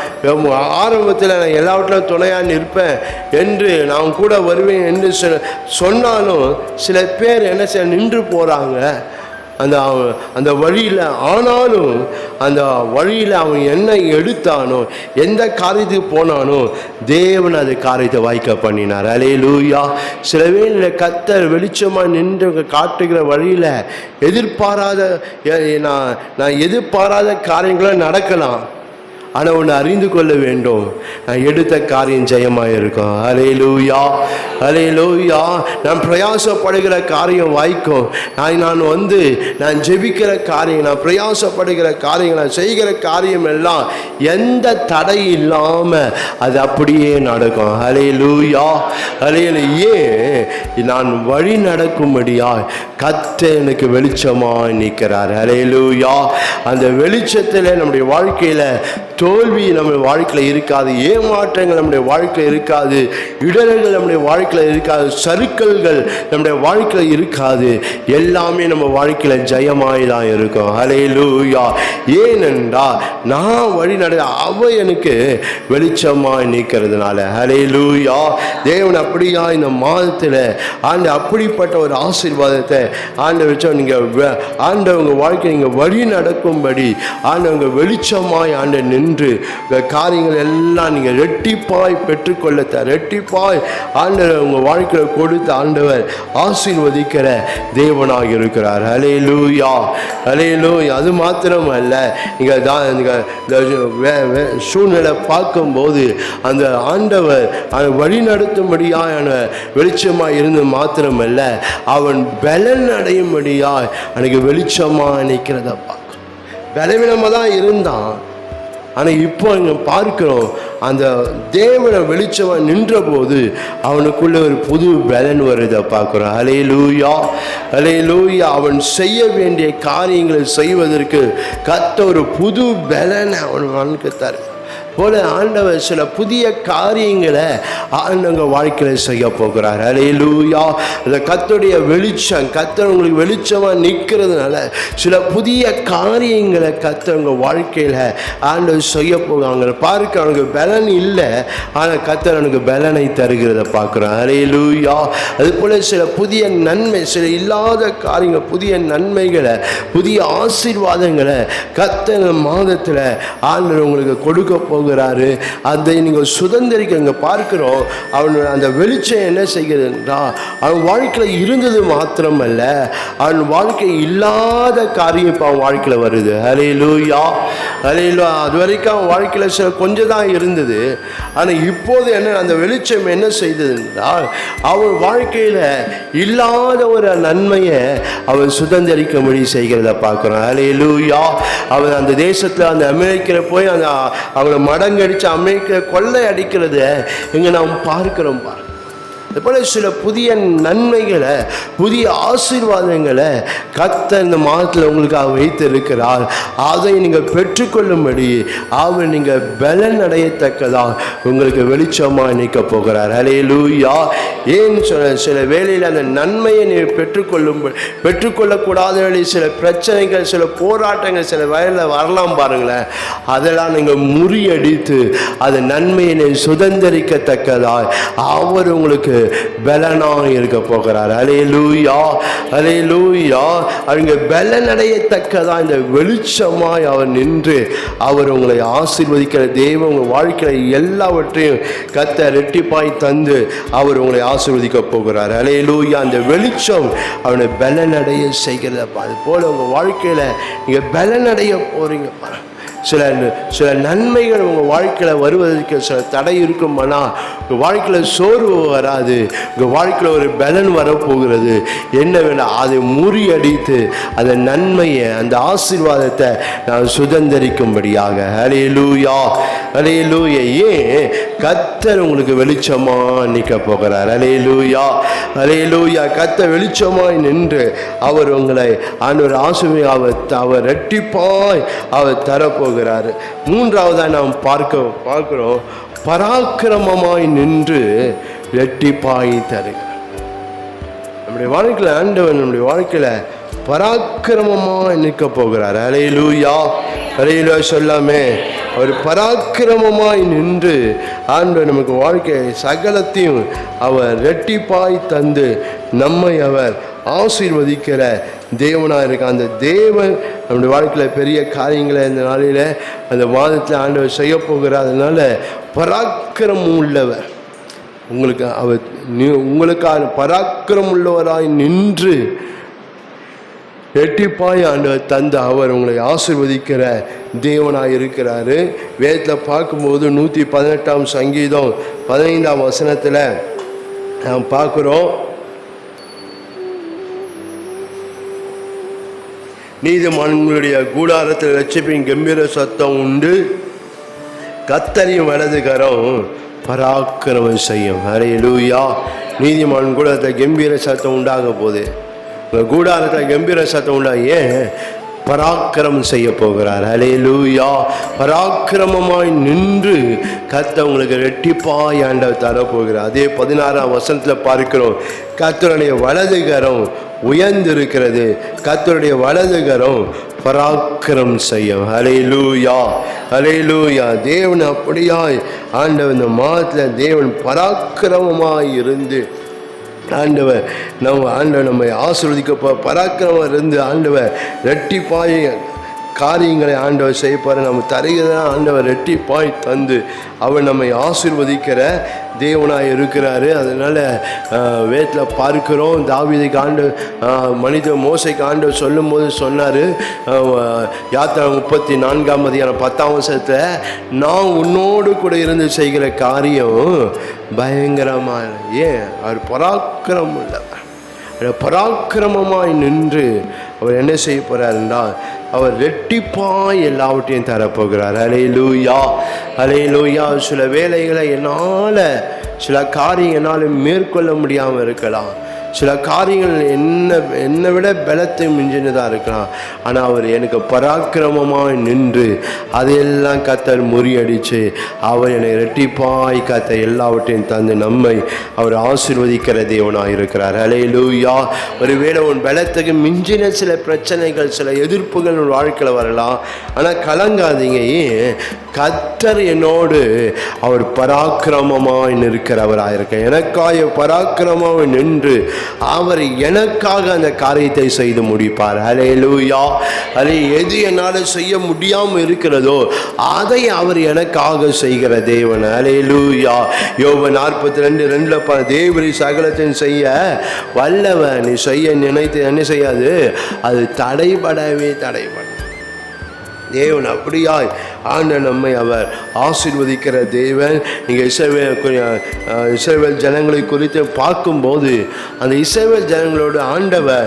ஆரம்பத்தில் நான் எல்லாவற்றிலும் துணையாக நிற்பேன் என்று நான் கூட வருவேன் என்று சொன்னாலும் சில பேர் என்ன செய்ய நின்று போகிறாங்க அந்த வழியில். ஆனாலும் அந்த வழியில் அவன் என்ன எடுத்தானோ, எந்த காரியத்துக்கு போனானோ, தேவன் அது காரியத்தை வாய்க்க பண்ணினார். அல்லேலூயா. சில வேளையில் கர்த்தர் வெளிச்சமாக நின்று காட்டுகிற வழியில் நான் எதிர்பாராத காரியங்களும் நடக்கலாம். ஆனால் ஒன்று அறிந்து கொள்ள வேண்டும், நான் எடுத்த காரியம் ஜெயமாக இருக்கும். ஹல்லேலூயா, ஹல்லேலூயா. நான் பிரயாசப்படுகிற காரியம் வாய்க்கும். நான் ஜெபிக்கிற காரியம், நான் பிரயாசப்படுகிற காரியங்கள், நான் செய்கிற காரியம் எல்லாம் எந்த தடை இல்லாமல் அது அப்படியே நடக்கும். ஹல்லேலூயா, ஹல்லேலூயா. நான் வழி நடக்கும்படியாய் கர்த்தர் எனக்கு வெளிச்சமாக நிற்கிறார். ஹல்லேலூயா. அந்த வெளிச்சத்தில் நம்முடைய வாழ்க்கையில் தோல்வி நம்ம வாழ்க்கையில் இருக்காது, ஏமாற்றங்கள் நம்முடைய வாழ்க்கையில் இருக்காது, இடர்கள் நம்முடைய வாழ்க்கையில் இருக்காது, சறுக்கல்கள் நம்முடைய வாழ்க்கையில் இருக்காது. எல்லாமே நம்ம வாழ்க்கையில் ஜெயமாய் தான் இருக்கும். ஹல்லேலூயா. ஏனென்றால் நான் வழி அவ எனக்கு வெளிச்சமாய் நிற்கிறதுனால. ஹல்லேலூயா. தேவன் அப்படியா இந்த மாதத்தில் அப்படிப்பட்ட ஒரு ஆசீர்வாதத்தை வச்சோம். நீங்கள் ஆண்டவங்க வாழ்க்கை நீங்கள் வழி நடக்கும்படி ஆண்டவங்க வெளிச்சமாய் நின்று காரியங்கள் எல்லாம் நீங்கள் ரெட்டிப்பாய் பெற்றுக்கொள்ள ரெட்டிப்பாய் ஆண்டவர் உங்கள் வாழ்க்கையில் கொடுத்த ஆண்டவர் ஆசீர்வதிக்கிற தேவனாக இருக்கிறார். ஹல்லேலூயா, ஹல்லேலூயா. அது மாத்திரம் அல்ல, நீங்கள் சூழ்நிலை பார்க்கும்போது அந்த ஆண்டவர் வழி நடத்தும்படியான வெளிச்சமாக இருந்து மாத்திரமல்ல, அவன் பலன் அடையும்படியாய் அன்னைக்கு வெளிச்சமாக நிற்கிறத பார்க்க. பலவீனமாக தான் இருந்தான், ஆனால் இப்போ இங்கே பார்க்கிறோம் அந்த தேவனை வெளிச்சமாக நின்ற போது அவனுக்குள்ள ஒரு புது பலன் வருதை பார்க்குறோம். ஹல்லேலூயா, ஹல்லேலூயா. அவன் செய்ய வேண்டிய காரியங்களை செய்வதற்கு கர்த்தர் ஒரு புது பலனை அவனுக்கு தரு போல ஆண்டவர் சில புதிய காரியங்களை ஆண்டவங்க வாழ்க்கையில் செய்ய போகிறார். ஹல்லேலூயா. அந்த கர்த்தருடைய வெளிச்சம், கர்த்தர் உங்களுக்கு வெளிச்சமாக நிற்கிறதுனால சில புதிய காரியங்களை கர்த்தவங்க வாழ்க்கையில் ஆண்டவர் செய்ய போகிறாங்க. பார்க்க அவனுக்கு பலன் இல்லை, ஆனால் கர்த்தர் அவனுக்கு பலனை தருகிறத பார்க்குறான். ஹல்லேலூயா. அது போல சில புதிய நன்மை, சில இல்லாத காரியங்கள், புதிய நன்மைகளை, புதிய ஆசீர்வாதங்களை கர்த்தர் மாதத்தில் ஆண்டவர் உங்களுக்கு கொடுக்க போகிறாரு. அதை நீங்கள் சுதந்திரிக்க பார்க்கிறோம். அவன் அந்த வெளிச்சம் என்ன செய்கிறது என்றால், அவன் வாழ்க்கையில் இருந்தது மாத்திரமல்ல, அவன் வாழ்க்கை இல்லாத காரியம் இப்போ அவன் வாழ்க்கையில் வருது. ஹல்லேலூயா, ஹல்லேலூயா. அது வரைக்கும் அவன் வாழ்க்கையில் சில கொஞ்சம் தான் இருந்தது, ஆனால் இப்போது என்ன அந்த வெளிச்சம் என்ன செய்தது என்றால், அவன் வாழ்க்கையில் இல்லாத ஒரு நன்மையை அவன் சுதந்திரிக்கும்படி செய்கிறத பார்க்குறான். ஹல்லேலூயா. அவன் அந்த தேசத்தில் அந்த அமெரிக்கில் போய் அந்த அவனை மடங்கடிச்சு அமெரிக்க கொள்ளை அடிக்கிறத இங்கே நாம் பார்க்கிறோம். அதுபோல சில புதிய நன்மைகளை, புதிய ஆசீர்வாதங்களை கர்த்தர் இந்த மாதத்தில் உங்களுக்காக வைத்து இருக்கிறார். அதை நீங்கள் பெற்றுக்கொள்ளும்படி அவர் நீங்கள் பலன் அடையத்தக்கதாக உங்களுக்கு வெளிச்சமாக நிற்க போகிறார். ஹல்லேலூயா. ஏன்னு சொல்ல, சில வேளையில் அந்த நன்மையை நீங்கள் பெற்றுக்கொள்ளக்கூடாத வேளையில் சில பிரச்சனைகள், சில போராட்டங்கள் சில வயலில் வரலாம் பாருங்களேன். அதெல்லாம் நீங்கள் முறியடித்து அது நன்மையை சுதந்திரிக்கத்தக்கதாக அவர் உங்களுக்கு பலனாக இருக்க போகிறார். ஹல்லேலூயா, ஹல்லேலூயா. அவங்க பலன் அடையத்தக்கதா இந்த வெளிச்சமாய் அவர் நின்று அவர் உங்களை ஆசீர்வதிக்கிற தேவன் உங்கள் வாழ்க்கையில் எல்லாவற்றையும் கர்த்தர் இரட்டிப்பாய் தந்து அவர் உங்களை ஆசீர்வதிக்க போகிறார். ஹல்லேலூயா. அந்த வெளிச்சம் அவனை பலன் அடைய செய்கிறத அது போல உங்கள் வாழ்க்கையில் நீங்கள் பலன் அடைய போறீங்க. சில நன்மைகள் உங்கள் வாழ்க்கையில் வருவதற்கு சில தடை இருக்குமானா உங்கள் வாழ்க்கையில் சோர்வு வராது, உங்கள் வாழ்க்கையில் ஒரு பலன் வரப்போகிறது. என்ன வேணும், அதை முறியடித்து அந்த நன்மையை, அந்த ஆசீர்வாதத்தை நான் சுதந்திரிக்கும்படியாக. ஹல்லேலூயா, அல்லேலூயா. ஏன்? கர்த்தர் உங்களுக்கு வெளிச்சமா நிற்க போகிறார். அல்லேலூயா, அல்லேலூயா. கர்த்தர் வெளிச்சமாய் நின்று அவர் உங்களை ஆண்டவர் ஆசுவை அவர் ரெட்டிப்பாய் அவர் தரப்போகிறார். மூன்றாவதாக நாம் பார்க்கிறோம், பராக்கிரமமாய் நின்று ரெட்டிப்பாய் தருகிறார். நம்முடைய வாழ்க்கையில் ஆண்டவர் நம்முடைய வாழ்க்கையில் பராக்கிரமமாக நிற்க போகிறார். அல்லேலூயா, அல்லேலூயா சொல்லாமே. அவர் பராக்கிரமமாய் நின்று ஆண்டவர் நமக்கு வாழ்க்கை சகலத்தையும் அவர் ரெட்டிப்பாய் தந்து நம்மை அவர் ஆசீர்வதிக்கிற தேவனாக இருக்க. அந்த தேவன் நம்முடைய வாழ்க்கையில் பெரிய காரியங்களை இந்த நாளில் அந்த மாதத்தில் ஆண்டவர் செய்ய போகிறார். அதனால பராக்கிரமம் உள்ளவர் உங்களுக்காக பராக்கிரமம் உள்ளவராய் நின்று ரெட்டிப்பாய் ஆண்டவர் தந்து அவர் உங்களை ஆசீர்வதிக்கிற தேவனாக இருக்கிறாரு. வேதத்தில் பார்க்கும்போது 118 சங்கீதம் 15 வசனத்தில் நாம் பார்க்குறோம், நீதிமான்களுடைய கூடாரத்தில் ரட்சிப்பின் கம்பீர சத்தம் உண்டு, கர்த்தரின் வலது கரம் பராக்கிரமம் செய்யும். அல்லேலூயா. நீதிமான் கூடாரத்தில் கம்பீர சத்தம் உண்டாக போகுது. கூடாரத்தில் கம்பீர சத்தம் உண்டா? ஏன்? பராக்கிரமம் செய்ய போகிறார். அல்லேலூயா. பராக்கிரமமாய் நின்று கர்த்தர் உங்களுக்கு ரெட்டிப்பாய் ஆண்டவர் தரப்போகிறார். அதே 16 வசனத்தில் பார்க்கிறோம், கர்த்தருடைய வலது கரம் உயர்ந்திருக்கிறது, கர்த்தருடைய வலது கரம் பராக்கிரமம் செய்யும். அல்லேலூயா, அல்லேலூயா. தேவன் அப்படியாய் ஆண்டவர் இந்த மாதத்தில் தேவன் பராக்கிரமமாய் இருந்து ஆண்டவர் நம்மை ஆசீர்வதிக்க பராக்கிரமம் இருந்து ஆண்டவர் ரெட்டிப்பாய் காரியங்களை ஆண்டவர் செய்யப்பாரு. நம்ம தருகிறதான் ஆண்டவர் ரெட்டிப்பாய் தந்து அவர் நம்மை ஆசீர்வதிக்கிற தேவனாய் இருக்கிறாரு. அதனால வேதத்தில் பார்க்கிறோம், தாவீதுக்கு மனித மோசைக்கு ஆண்டவர் சொல்லும் போது சொன்னார், யாத்திரை 34 10 வசனத்தில், நான் உன்னோடு கூட இருந்து செய்கிற காரியம் பயங்கரமான. ஏன்? அவர் பராக்கிரமம் உள்ளவர். பராக்கிரமமாய் நின்று அவர் என்ன செய்ய போறார் என்றால் அவர் ரெட்டிப்பாய் எல்லாவற்றையும் தரப்போகிறார். அல்லேலூயா, அல்லேலூயா. சில வேளைகளை சில காரியம் என்னால் மேற்கொள்ள முடியாமல் இருக்கலாம், சில காரியங்கள் என்னை விட பலத்தை மிஞ்சினதாக இருக்கலாம். ஆனால் அவர் எனக்கு பராக்கிரமமாய் நின்று அதையெல்லாம் கர்த்தர் முறியடித்து அவர் என்னை ரெட்டிப்பாய் கர்த்தர் எல்லாவற்றையும் தந்து நம்மை அவர் ஆசீர்வதிக்கிற தேவனாக இருக்கிறார். அல்லேலூயா. ஒருவேளை உன் பலத்துக்கு மிஞ்சின சில பிரச்சனைகள், சில எதிர்ப்புகள் உன் வாழ்க்கையில் வரலாம். ஆனால் கலங்காதீங்க. கர்த்தர் என்னோடு அவர் பராக்கிரமமாய் நிற்கிறவராக இருக்க, எனக்காக பராக்கிரமமாய் நின்று அவர் எனக்காக அந்த காரியத்தை செய்து முடிப்பார். அல்லேலூயா. எது என்னால் செய்ய முடியாமல் இருக்கிறதோ அதை அவர் எனக்காக செய்கிற தேவன். அல்லேலூயா. யோபு 42:2 தேவரி சகலத்தையும் செய்ய வல்லவன், நீ செய்ய நினைத்து என்ன செய்யாது, அது தடைபடவே தடைபட. தேவன் அப்படியாய் ஆண்டவர் நம்மை அவர் ஆசீர்வதிக்கிற தேவன். நீங்கள் இஸ்ரவேல் ஜனங்களை குறித்து பார்க்கும்போது அந்த இஸ்ரவேல் ஜனங்களோடு ஆண்டவர்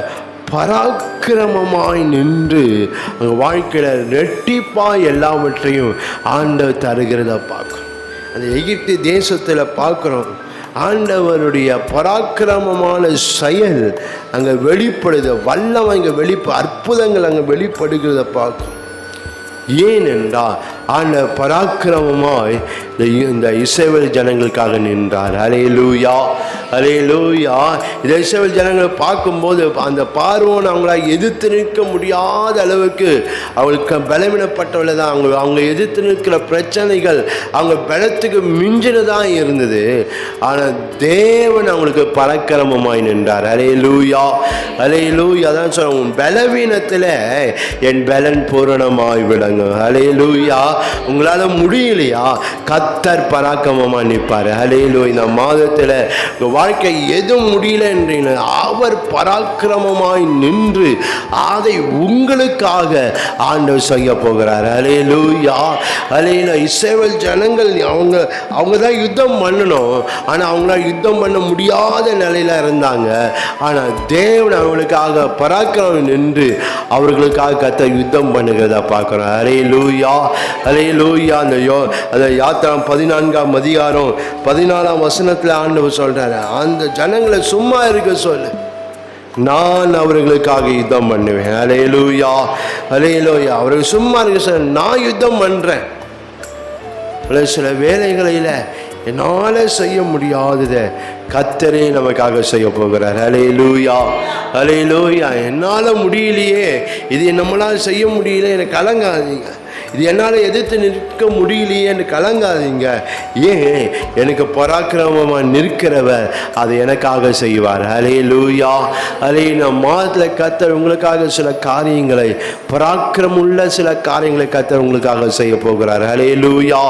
பராக்கிரமமாய் நின்று அங்கே வாழ்க்கையில் ரெட்டிப்பாய் எல்லாவற்றையும் ஆண்டவர் தருகிறத பார்க்கணும். அந்த எகிப்து தேசத்தில் பார்க்குறோம், ஆண்டவருடைய பராக்கிரமமான செயல் அங்கே வெளிப்படுது, வல்லவன் அங்கே அற்புதங்கள் அங்கே வெளிப்படுகிறத பார்க்கணும். ஏனென்றால் ஆண்டவர் பராக்கிரமமாய் இந்த இஸ்ரவேல் ஜனங்களுக்காக நின்றார். அல்லேலூயா, அல்லேலூயா. இந்த இஸ்ரவேல் ஜனங்களை பார்க்கும்போது அந்த பார்வோன் அவங்கள எதிர்த்து நிற்க முடியாத அளவுக்கு அவங்களுக்கு பலவீனப்பட்டவளை தான். அவங்க எதிர்த்து நிற்கிற பிரச்சனைகள் அவங்க பலத்துக்கு மிஞ்சினதான் இருந்தது. ஆனால் தேவன் அவங்களுக்கு பராக்கிரமமாய் நின்றார். அல்லேலூயா, அல்லேலூயா. அதான் சொல்ல, உன் பலவீனத்தில் என் பலன் பூரணமாய் விளங்கும். அல்லேலூயா. உங்களால் முடியலையா? கத்தர் பராக்கிரமமாக நிற்பார். ஹல்லேலூயா. இந்த மாதத்தில் உங்கள் வாழ்க்கை எது முடியல என்றீங்க, அவர் பராக்கிரமமாய் நின்று அதை உங்களுக்காக ஆண்டவர் செய்ய போகிறார். ஹல்லேலூயா. ஹல்லேலூயா. இஸ்ரவேல் ஜனங்கள் அவங்க தான் யுத்தம் பண்ணணும், ஆனால் அவங்களால யுத்தம் பண்ண முடியாத நிலையில் இருந்தாங்க. ஆனால் தேவன் அவங்களுக்காக பராக்கிரமம் நின்று அவர்களுக்காக கர்த்தர் யுத்தம் பண்ணுகிறத பார்க்குறோம். ஹல்லேலூயா. ஹல்லேலூயா. அந்த யாத்திராம் 14ஆம் அதிகாரம் 14ஆம் வசனத்தில் ஆண்டவர் சொல்றாரு, அந்த ஜனங்களை சும்மா இருக்க சொல்லு, நான் அவர்களுக்காக யுத்தம் பண்ணுவேன். ஹல்லேலூயா. ஹல்லேலூயா. அவர்கள் சும்மா இருக்க சொல்ல, நான் யுத்தம் பண்றேன். சில வேலைகளில் என்னால் செய்ய முடியாததை கர்த்தரே நமக்காக செய்ய போகிறார். ஹல்லேலூயா. ஹல்லேலூயா. என்னால் முடியலையே, இது நம்மளால் செய்ய முடியல, எனக்கு கலங்காதீங்க. இது என்னால் எதிர்த்து நிற்க முடியலையேன்னு கலங்காதீங்க. ஏன், எனக்கு பராக்கிரமமாக நிற்கிறவர் அதை எனக்காக செய்வார். ஹல்லேலூயா. ஹல்லேலூயா. மாதத்தில் கர்த்தர் உங்களுக்காக சில காரியங்களை, பராக்கிரமுள்ள சில காரியங்களை கர்த்தர் உங்களுக்காக செய்ய போகிறார். ஹல்லேலூயா.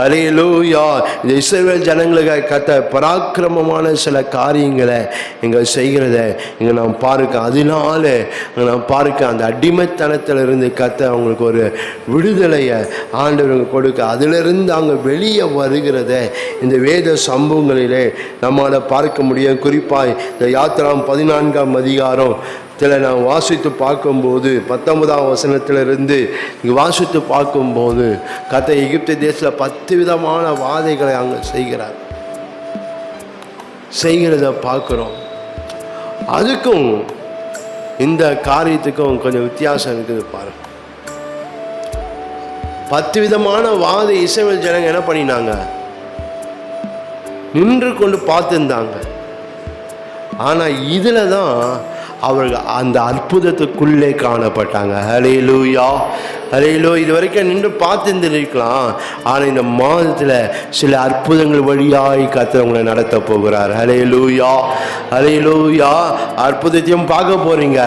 ஹல்லேலூயா. இந்த இஸ்ரவேல் ஜனங்களுக்காக கர்த்தர் பராக்கிரமமான சில காரியங்களை இங்கே செய்கிறத இங்கே நாம் பார்க்க, அதனால நாம் பார்க்க அந்த அடிமைத்தனத்திலிருந்து கர்த்தர் அவங்களுக்கு ஒரு விடுதலையை ஆண்டவருக்கு கொடுக்க, அதிலிருந்து அவங்க வெளியே வருகிறத இந்த வேத சம்பவங்களிலே நம்மளால் பார்க்க முடியும். குறிப்பாக இந்த யாத்திராம் 14ஆம் அதிகாரம் நாம் வாசித்து பார்க்கும்போது 19ஆம் வசனத்திலிருந்து இங்கே வாசித்து பார்க்கும்போது கர்த்தர் எகிப்து தேசத்தில் 10 விதமான வாதைகளை அங்கே செய்கிறத பார்க்குறோம். அதுக்கும் இந்த காரியத்துக்கும் கொஞ்சம் வித்தியாசம் இருக்குது பாருங்க. 10 விதமான வாதை இஸ்ரவேல் ஜனங்க என்ன பண்ணினாங்க, நின்று கொண்டு பார்த்துருந்தாங்க. ஆனால் இதில் தான் அவர்கள் அந்த அற்புதத்துக்குள்ளே காணப்பட்டாங்க. ஹல்லேலூயா. ஹல்லேலூயா. இது வரைக்கும் நின்று பார்த்துருந்துருக்கலாம், ஆனால் இந்த மாதத்தில் சில அற்புதங்கள் வழியாய் கர்த்தர் உங்களை நடத்த போகிறார். ஹல்லேலூயா. ஹல்லேலூயா. அற்புதத்தையும் பார்க்க போகிறீங்க.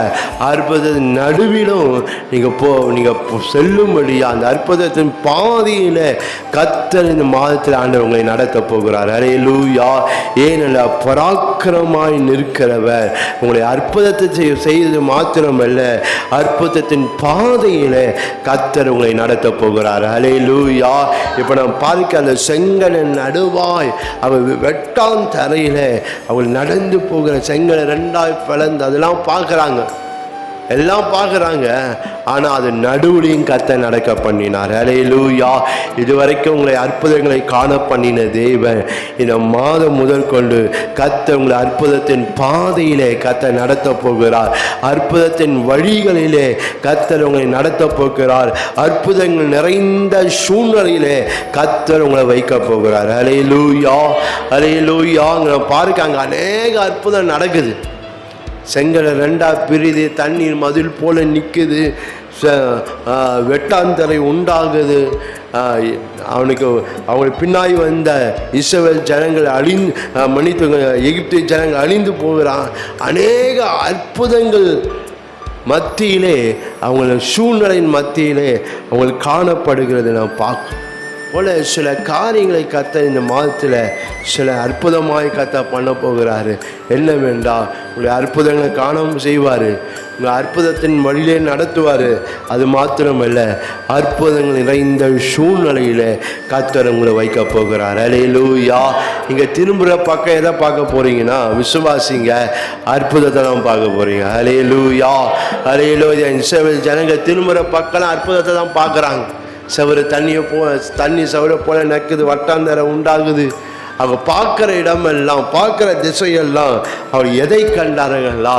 அற்புதத்தின் நடுவிலும் நீங்கள் செல்லும்படியா அந்த அற்புதத்தின் பாதியில் கர்த்தர் இந்த மாதத்தில் ஆண்டவர் உங்களை நடத்த போகிறார். ஹல்லேலூயா. ஏனென்றால் பராக்கிரமாய் நிற்கிறவர் உங்களை அற்புதத்தை செய்தது மாத்திரமல்ல, அற்புதத்தின் பாதையில் கர்த்தர் உங்களை நடத்த போகிறார். ஹல்லேலூயா. இப்போ நாம் பார்க்க அந்த செங்கலின் நடுவாய் அவர் வெட்டான் தரையில் அவங்க நடந்து போகிற செங்கலை 2ஆய் பிளந்து அதெல்லாம் பார்க்குறாங்க, எல்லாம் பார்க்குறாங்க. ஆனால் அது நடுவுலையும் கர்த்தர் நடக்க பண்ணினார். ஹல்லேலூயா. இதுவரைக்கும் உங்களை அற்புதங்களை காண பண்ணின தேவன் இந்த மாதம் முதல் கொண்டு கர்த்தர் உங்களை அற்புதத்தின் பாதையிலே கர்த்தர் நடத்த போகிறார். அற்புதத்தின் வழிகளிலே கர்த்தர் உங்களை நடத்த போகிறார். அற்புதங்கள் நிறைந்த சூழ்நிலையிலே கர்த்தர் உங்களை வைக்க போகிறார். ஹல்லேலூயா. ஹல்லேலூயா. பார்க்காங்க, அநேக அற்புதம் நடக்குது. செங்கலை 2ஆக பிரிது, தண்ணீர் மதில் போல நிற்குது, வெட்டாந்தரை உண்டாகுது. அவங்களுக்கு பின்னாடி வந்த இஸ்ரவேல் ஜனங்கள் எகிப்து ஜனங்கள் அழிந்து போகிறான். அநேக அற்புதங்கள் மத்தியிலே, அவங்கள சூழ்நிலையின் மத்தியிலே அவங்களுக்கு காணப்படுகிறது நாம் பார்க்கணும். போல சில காரியங்களை கர்த்தர் இந்த மாதத்தில் சில அற்புதமாய் கர்த்தர் பண்ண போகிறாரு. என்னவென்றால் உங்களுடைய அற்புதங்களை காணவும் செய்வார், உங்கள் அற்புதத்தின் வழியிலே நடத்துவார். அது மாத்திரமல்ல, அற்புதங்கள் நிறைந்த சூழ்நிலையில் கர்த்தர் உங்களை வைக்க போகிறார். ஹல்லேலூயா. இங்கே திரும்புகிற பக்கம் எதை பார்க்க போகிறீங்கன்னா, விசுவாசிங்க, அற்புதத்தை தான் பார்க்க போகிறீங்க. ஹல்லேலூயா. ஹல்லேலூயா. இஸ்ரவேல் ஜனங்க திரும்புகிற பக்கம் அற்புதத்தை தான் பார்க்குறாங்க. தண்ணி செவரை போல நக்குது, வட்டாந்தரை உண்டாகுது. அவங்க பார்க்குற இடமெல்லாம், பார்க்குற திசையெல்லாம் அவர் எதை கண்டார்களா?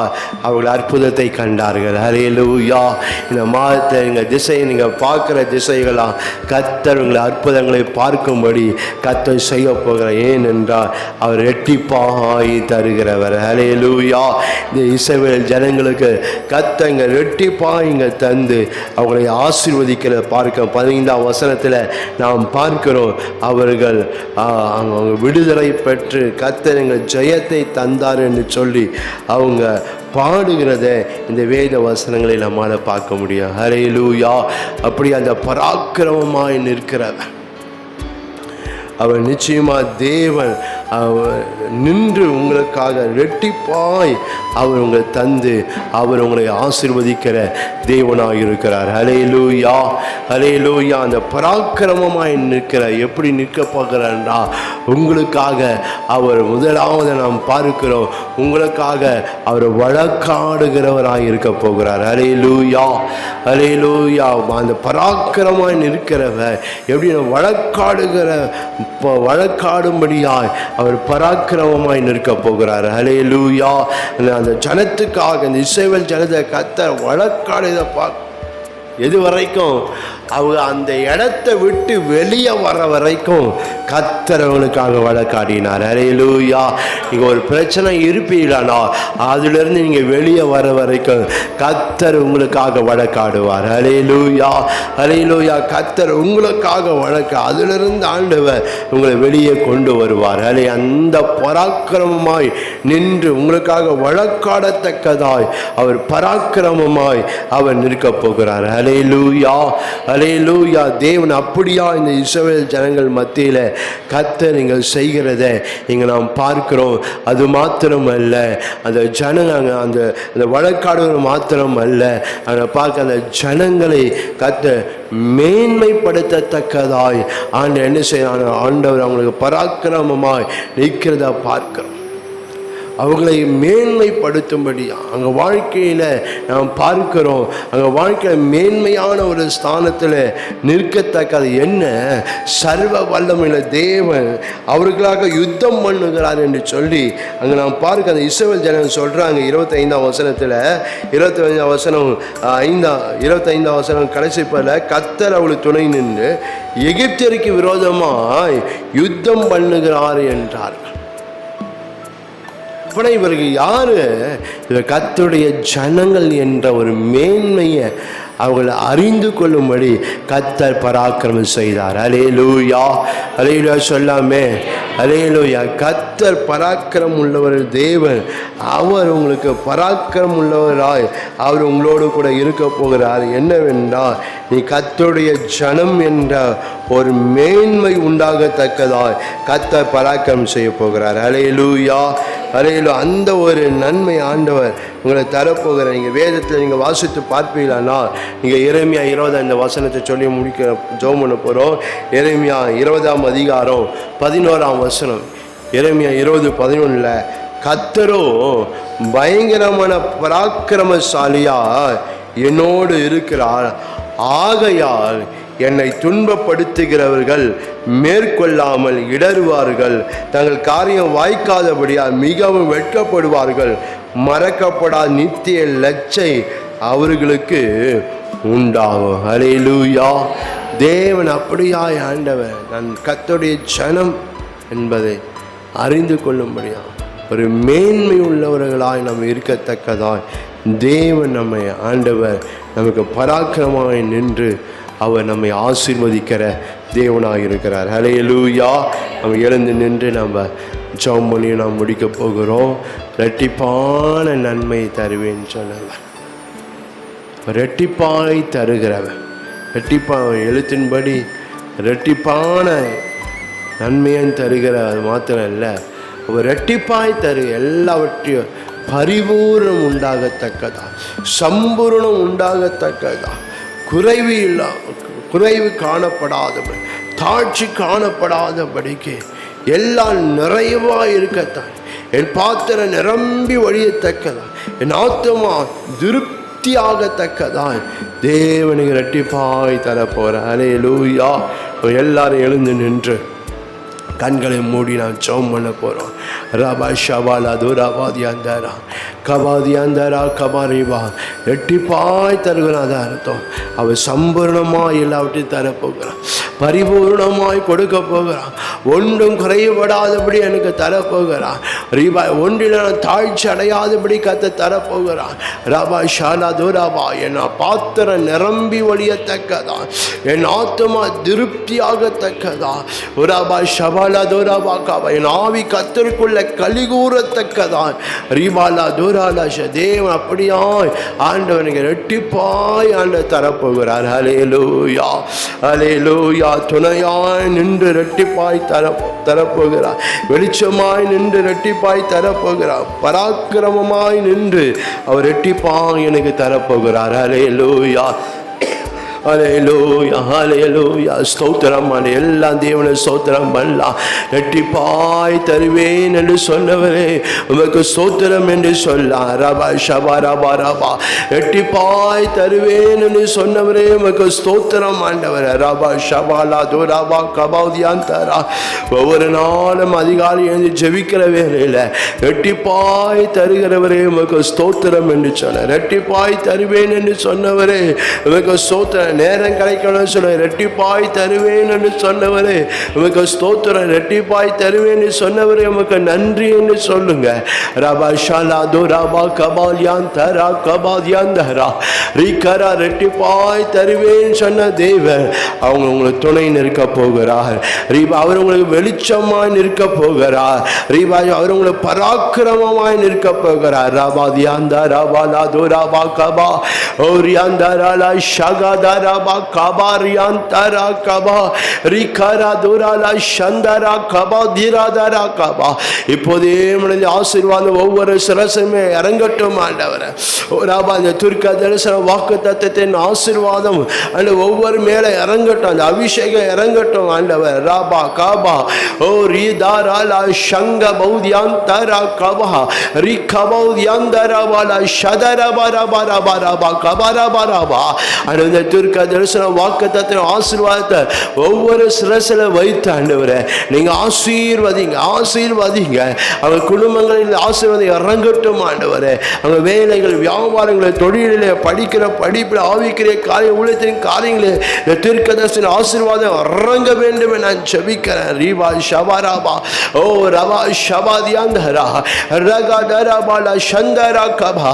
அவர்கள் அற்புதத்தை கண்டார்கள். ஹல்லேலூயா. இந்த மாதத்தை நீங்கள் திசையை நீங்கள் பார்க்குற திசைகளாம் கர்த்தர் உங்களை அற்புதங்களை பார்க்கும்படி கர்த்தர் செய்ய போகிறார். ஏனென்றால் அவர் ரெட்டிப்பாய் தருகிறவர். ஹல்லேலூயா. இந்த இஸ்ரவேல் ஜனங்களுக்கு கர்த்தர் இங்கே ரெட்டிப்பாய் இங்கே தந்து அவங்களை ஆசீர்வதிக்கிற பார்க்க 15ஆம் வசனத்தில் நாம் பார்க்கிறோம். அவர்கள் அவங்க விடுதலை பெற்று கர்த்தர் எங்கள் ஜெயத்தை தந்தார் என்று சொல்லி அவங்க பாடுகிறத இந்த வேத வசனங்களை நம்மால் பார்க்க முடியும். ஹல்லேலூயா. அப்படி அந்த பராக்கிரமமாய் நிற்கிறவர், அவர் நிச்சயமா தேவன் அவர் நின்று உங்களுக்காக ரெட்டிப்பாய் அவர் உங்களை தந்து அவர் உங்களை ஆசீர்வதிக்கிற தேவனாக இருக்கிறார். ஹல்லேலூயா, ஹல்லேலூயா. அந்த பராக்கிரமமாய் நிற்கிற எப்படி நிற்க பார்க்கிறார்னா, உங்களுக்காக அவர் முதலாவது நாம் பார்க்கிறோம், உங்களுக்காக அவர் வழக்காடுகிறவராய் இருக்க போகிறார். ஹல்லேலூயா, ஹல்லேலூயா. அந்த பராக்கிரமாய் நிற்கிறவர் எப்படி வழக்காடும்படியாய் அவர் பராக்கிரமமாய் நிற்க போகிறார். ஹல்லேலூயா. அந்த ஜனத்துக்காக, இந்த இஸ்ரவேல் ஜனத்தை கர்த்தர் வழக்காடுகிறத எது வரைக்கும் அவங்க அந்த இடத்தை விட்டு வெளியே வர வரைக்கும் கர்த்தர் அவங்களுக்காக வழக்காடினார். ஹல்லேலூயா. நீங்கள் ஒரு பிரச்சனை இருப்பீங்களானா அதிலிருந்து நீங்கள் வெளியே வர வரைக்கும் கர்த்தர் உங்களுக்காக வழக்காடுவார். ஹல்லேலூயா, ஹல்லேலூயா. கர்த்தர் உங்களுக்காக அதிலிருந்து ஆண்டவர் உங்களை வெளியே கொண்டு வருவார். அந்த பராக்கிரமமாய் நின்று உங்களுக்காக வழக்காடத்தக்கதாய் அவர் பராக்கிரமமாய் அவர் நிற்க போகிறார். ஹல்லேலூயா, ஹல்லேலூயா. தேவன் அப்படியா இந்த இஸ்ரவேல் ஜனங்கள் மத்தியில் கர்த்தர் நீங்கள் செய்கிறத இங்கே நாம் பார்க்கிறோம். அது மாத்திரம் அல்ல, அந்த ஜனங்க அந்த வழக்காடுகள் மாத்திரம் அல்ல, அதை பார்க்க அந்த ஜனங்களை கர்த்தர் மேன்மைப்படுத்தத்தக்கதாய் ஆண்டு என்ன செய்யறாங்க, ஆண்டவர் அவங்களுக்கு பராக்கிரமமாய் நிற்கிறதா பார்க்கிறோம். அவங்களை மேன்மைப்படுத்தும்படி அங்கே வாழ்க்கையில் நாம் பார்க்கிறோம். அங்கே வாழ்க்கையில் மேன்மையான ஒரு ஸ்தானத்தில் நிற்கத்தக்கது என்ன, சர்வ வல்லமையுள்ள தேவன் அவர்களுக்காக யுத்தம் பண்ணுகிறார் என்று சொல்லி அங்கே நாம் பார்க்க அந்த இஸ்ரவேல் ஜனங்கள் சொல்கிறாங்க. 25ஆம் வசனத்தில் 25ஆம் வசனம் 25ஆம் வசனம் கடைசி பல கர்த்தர் அவளுக்கு துணை நின்று எகிப்தியருக்கு விரோதமாய் யுத்தம் பண்ணுகிறார் என்றார். இவர்கள் யாரு? இவர் கர்த்தருடைய ஜனங்கள் என்ற ஒரு மேன்மையை அவங்களை அறிந்து கொள்ளும்படி கர்த்தர் பராக்கிரமம் செய்தார். ஹல்லேலூயா, ஹல்லேலூயா சொல்லாமே. ஹல்லேலூயா. கர்த்தர் பராக்கிரமம் உள்ளவர் தேவன். அவர் உங்களுக்கு பராக்கிரமம் உள்ளவராய் அவர் உங்களோடு கூட இருக்க போகிறார். என்னவென்றால் நீ கர்த்தருடைய ஜனம் என்ற ஒரு மேன்மை உண்டாகத்தக்கதாய் கர்த்தர் பராக்கிரமம் செய்ய போகிறார். ஹல்லேலூயா, ஹல்லேலூயா. அந்த ஒரு நன்மை ஆண்டவர் உங்களை தரப்போகிற. நீங்கள் வேதத்தில் நீங்கள் வாசித்து பார்ப்பீங்களானா நீங்கள் எரேமியா 20 இந்த வசனத்தை சொல்லி முடிக்க ஜெபம் பண்ண போகிறோம். எரேமியா 20ஆம் அதிகாரம் 11ஆம் வசனம். எரேமியா 20:11 கர்த்தரோ பயங்கரமான பராக்கிரமசாலியா என்னோடு இருக்கிறார், ஆகையால் என்னை துன்பப்படுத்துகிறவர்கள் மேற்கொள்ளாமல் இடறுவார்கள், தங்கள் காரியம் வாய்க்காதபடியால் மிகவும் வெட்கப்படுவார்கள், மறக்கப்படாத நித்திய லட்சை அவர்களுக்கு உண்டாகும். ஹல்லேலூயா. தேவன் அப்படியாய் ஆண்டவர் நான் கர்த்தருடைய ஜனம் என்பதை அறிந்து கொள்ளும்படியா ஒரு மேன்மை உள்ளவர்களாய் நாம் இருக்கத்தக்கதாய் தேவன் நம்மை ஆண்டவர் நமக்கு பராக்கிரமாய் நின்று அவர் நம்மை ஆசீர்வதிக்கிற தேவனாக இருக்கிறார். ஹல்லேலூயா. நம்ம எழுந்து நின்று நம்ம ஜெபம் பண்ணி நாம் முடிக்க போகிறோம். இரட்டிப்பான நன்மை தருவேன் சொன்னவர், இரட்டிப்பாய் தருகிறவன், எழுத்தின்படி இரட்டிப்பான நன்மையும் தருகிற அது மாத்திரம் இல்லை, அவர் இரட்டிப்பாய் தரு எல்லாவற்றையும் பரிபூர்ணம் உண்டாகத்தக்கதா, சம்பூர்ணம் உண்டாகத்தக்கதா, குறைவு காணப்படாதபடி, தாழ்ச்சி காணப்படாதபடிக்கு எல்லாம் நிறைவாக இருக்கத்தான், என் பாத்திரம் நிரம்பி வழியத்தக்கதான், என் ஆத்துமா திருப்தியாகத்தக்கதான் தேவனுக்கு இரட்டிப்பாய் தரப்போற. ஹல்லேலூயா. எல்லாரும் எழுந்து நின்று கண்களை மூடி நான் ஜெபம் பண்ண போகிறோம். ரபா ஷபாலா துராபாதியாந்தாரா கபாதியாந்தாரா கபாரிவா எட்டிப்பாய் தருகிறான். அதான் அர்த்தம். அவர் சம்பூர்ணமாய் எல்லாவற்றையும் தரப்போகிறான், பரிபூர்ணமாய் கொடுக்க போகிறான், ஒன்றும் குறைபடாதபடி எனக்கு தரப்போகிறான். ரீபா ஒன்றில் நான் தாழ்ச்சி அடையாதபடி கத்த தரப்போகிறான். ரபா ஷாலா துராபா என் பாத்திரம் நிரம்பி வழியத்தக்கதான், என் ஆத்துமா திருப்தியாகத்தக்கதான். ரபா ஷபாலா துராபா காபா என் ஆவி கத்தருக்குள்ள கலிகூறத்தக்கதான். ரீபாலா துராலா தேவன் அப்படியாய் ஆண்டவனுக்கு ரெட்டிப்பாய் ஆண்டு தரப்போகிறார். ஹல்லேலூயா, ஹல்லேலூயா. ஹalleluya. துணையாய் நின்று இரட்டிப்பாய் தரப்போகிறார். வெளிச்சமாய் நின்று இரட்டிப்பாய் தரப்போகிறார். பராக்கிரமமாய் நின்று அவர் இரட்டிப்பாய் எனக்கு தரப்போகிறார். ஹalleluya. ஹalleluya, ஹalleluya. ஸ்தோத்திரம் பண்ண எல்லா தேவனை ஸ்தோத்திரம் பண்ணலாம். இரட்டிப்பாய் தருவேன் என்று சொன்னவரே உமக்கு ஸ்தோத்திரம் என்று சொல்லலாம். ரபா ஷபா ரபா ரபா. இரட்டிப்பாய் தருவேன் என்று சொன்னவரே உமக்கு ஸ்தோத்திரம் ஆண்டவரே. ரபா ஷபாலா துரபா கபௌதியாந்தரா. ஒவ்வொரு நாளும் அதிகாலை எழுந்து ஜெபிக்கிற வேளையில் இரட்டிப்பாய் தருகிறவரே உமக்கு ஸ்தோத்திரம் என்று சொன்னார். இரட்டிப்பாய் தருவேன் என்று சொன்னவரே உமக்கு ஸ்தோத்திரம். நேரம் கிடைக்கணும்னு சொல்ல இரட்டிப்பாய் தருவேன் என்று சொன்னவரே உமக்கு ஸ்தோத்திரம். இரட்டிப்பாய் தருவேன் என்று சொன்னவரே உமக்கு நன்றி என்று சொல்லுங்க. ரபா ஷாலா துரபா கபால்யாந்தரா கபால்யாந்தரா ரீகரா. இரட்டிப்பாய் தருவேன் சொன்ன தேவன் அவங்க உங்களுக்கு துணை நிற்க போகிறார். ரீபா அவர் உங்களுக்கு வெளிச்சமாய் நிற்க போகிறார். ரீபா அவர் உங்களுக்கு பராக்கிரமமாய் நிற்க போகிறார். ரபா தியாந்தா ரபா லா துரபா கபா ஓரியாந்தரா ஷகதா ரபா கபாரியாந்தரா கபா ரிகரா துரலா ஷந்தரா கபா திராதரா கபா. இப்போதே உம்முடைய ஆசீர்வாதம் ஒவ்வொரு சிரசுமே இறங்கட்டும் ஆண்டவரே. ரபா இந்த துர்க்க தரிசன வாக்குத்தத்தத்தின் ஆசீர்வாதம் அந்த ஒவ்வொரு மேலே இறங்கட்டும். அந்த அபிஷேகம் இறங்கட்டும் ஆண்டவர். ரபா கபா ஓ ரிதாரலா ஷங்க பௌதியாந்தரா கபா ரிகபௌதியாந்தரா வாலா ஷதரபா ரபா ரபா ரபா கபா ரபா ரபா. அந்த துர்க்க தரிசன வாக்குத்தத்தின் ஆசீர்வாதத்தை ஒவ்வொரு சிரசில வைத்து ஆண்டவரே நீங்க ஆசீர்வதிங்க, ஆசீர்வதிங்க. அவங்க குடும்பங்களில் ஆசீர்வாதம் இறங்கட்டும் ஆண்டவரே. அவங்க வேலைகள், வியாபாரங்கள், தொழிலிலே, படிக்கிற படிப்பில், ஆவிக்கிற காரியம், ஊழியத்தின் காரியங்களில் இந்த தீர்க்கதரிசன ஆசீர்வாதம் இறங்க வேண்டும் என நான் ஜெபிக்கிறேன். ரீபா ஷபாராபா ஓ ரபா ஷபாதியாந்தரா ரகதரபாலா ஷந்தரா கபா.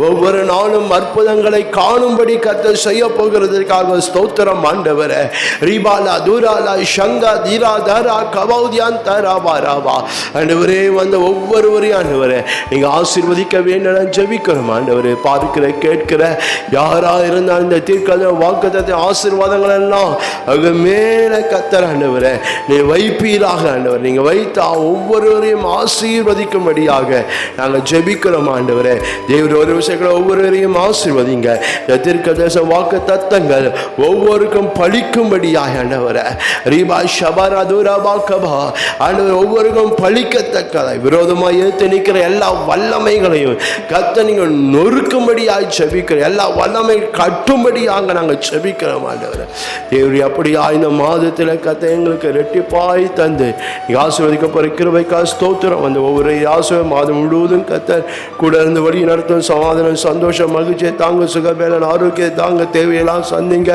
ஒவ்வொரு நாளும் அற்புதங்களை காணும்படி கர்த்தர் செய்ய போகிறதற்காக ஸ்தோத்திரம் ஆண்டவரே. ரிபாலா துராலா ஷங்கா தீரா தரா கபௌதியாந்தரா பாராபா. ஆண்டவரே வந்த ஒவ்வொருவரையும் ஆண்டவரே நீங்க ஆசீர்வதிக்க வேண்டும் ஜெபிக்கிறோம் ஆண்டவரே. பார்க்கிற கேட்கிற யாரா இருந்தால் இந்த தீர்க்க வாக்குத்தத்தின் ஆசீர்வாதங்கள் எல்லாம் அவங்க மேல கத்தர் ஆண்டவரே நீ வைப்பீராக ஆண்டவர். நீங்க வைத்தா ஒவ்வொருவரையும் ஆசீர்வதிக்கும்படியாக நாங்கள் ஜெபிக்கிறோம் ஆண்டவரே. தேவ ஒரு விஷயங்களை ஒவ்வொருவரையும் ஆசீர்வதிங்க. இந்த தீர்க்க தரிசன வாக்கு தத்தங்கள் ஒவ்வொருக்கும் பழிக்கும்படியாக ஆண்டவரே. ரீபா ஷபரா துரபா கபா ஆண்டவர் ஒவ்வொருக்கும் பழிக்கத்தக்கதாய் விரோதமாக ஏற்று நிற்கிற எல்லா வல்லமைகளையும் கத்த நீங்கள் நொறுக்கும்படியாக ஜெபிக்கிறோம். எல்லா வல்லமை கட்டும்படியாக நாங்கள் ஜெபிக்கிறோம் ஆண்டவரே. தேவரி அப்படியா இந்த மாதத்தில் கத்த எங்களுக்கு ரெட்டிப்பாய் தந்து நீங்கள் ஆசீர்வதிக்க போகிற கிருபைக்காக ஸ்தோத்திரம். அந்த ஒவ்வொரு ஆசீர்வாதம் மாதம் முழுவதும் கத்த கூட இருந்து வழி நடத்தும். சமாதானம், சந்தோஷம், மகிழ்ச்சியை தாங்க, சுகபேலன், ஆரோக்கியம் தாங்க, தேவையெல்லாம் சந்திங்க.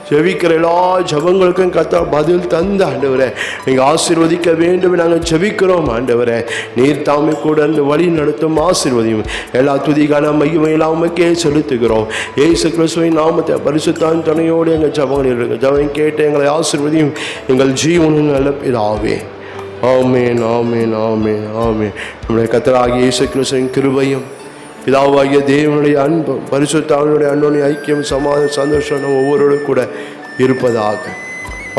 ஜெபிக்கிற எல்லா ஜபங்களுக்கும் கத்த பதில் தந்த ஆண்டவரே நீங்கள் ஆசீர்வதிக்க வேண்டும் நாங்கள் ஜெபிக்கிறோம் ஆண்டவரே. நீர் தாமே கூட இருந்து வழி நடத்தும் ஆசீர்வதியும். எல்லா துதிக்கான மகிமையெல்லாம் உமக்கே செலுத்துகிறோம். இயேசு கிறிஸ்துவின் நாமத்தை பரிசுத்தான் துணையோடு எங்கள் ஜபங்களில் இருக்கு. ஜபம் கேட்டு எங்களை ஆசீர்வதியும். எங்கள் ஜீவனின் நல்ல பிதாவே. ஆமென், ஆமென், ஆமென், ஆமென். நம்முடைய கர்த்தராகிய இயேசு கிறிஸ்துவின் கிருபையும் பிதாவாகிய தேவனுடைய அன்பும் பரிசுத்தாவினுடைய அன்புடைய ஐக்கியம், சமாதான, சந்தோஷம் நம்ம ஒவ்வொருவரும் கூட இருப்பதாக.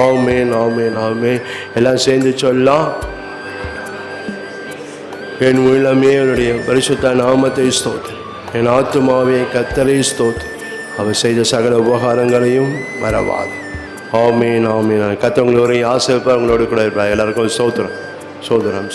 ஆமென், ஆமென், ஆமென். எல்லாம் சேர்ந்து சொல்லலாம். என் உள்ளமே அவருடைய பரிசுத்த நாமத்தை ஸ்தோத்திரம். என் ஆத்துமாவே கர்த்தரை ஸ்தோத்திரம். அவர் செய்த சகல உபகாரங்களையும் மறவாது. ஆமென், ஆமென். கர்த்தர் உங்களை ஒரு ஆசைப்பா உங்களோடு கூட இருப்பார். எல்லாருக்கும் ஸ்தோத்திரம், ஸ்தோத்திரம்.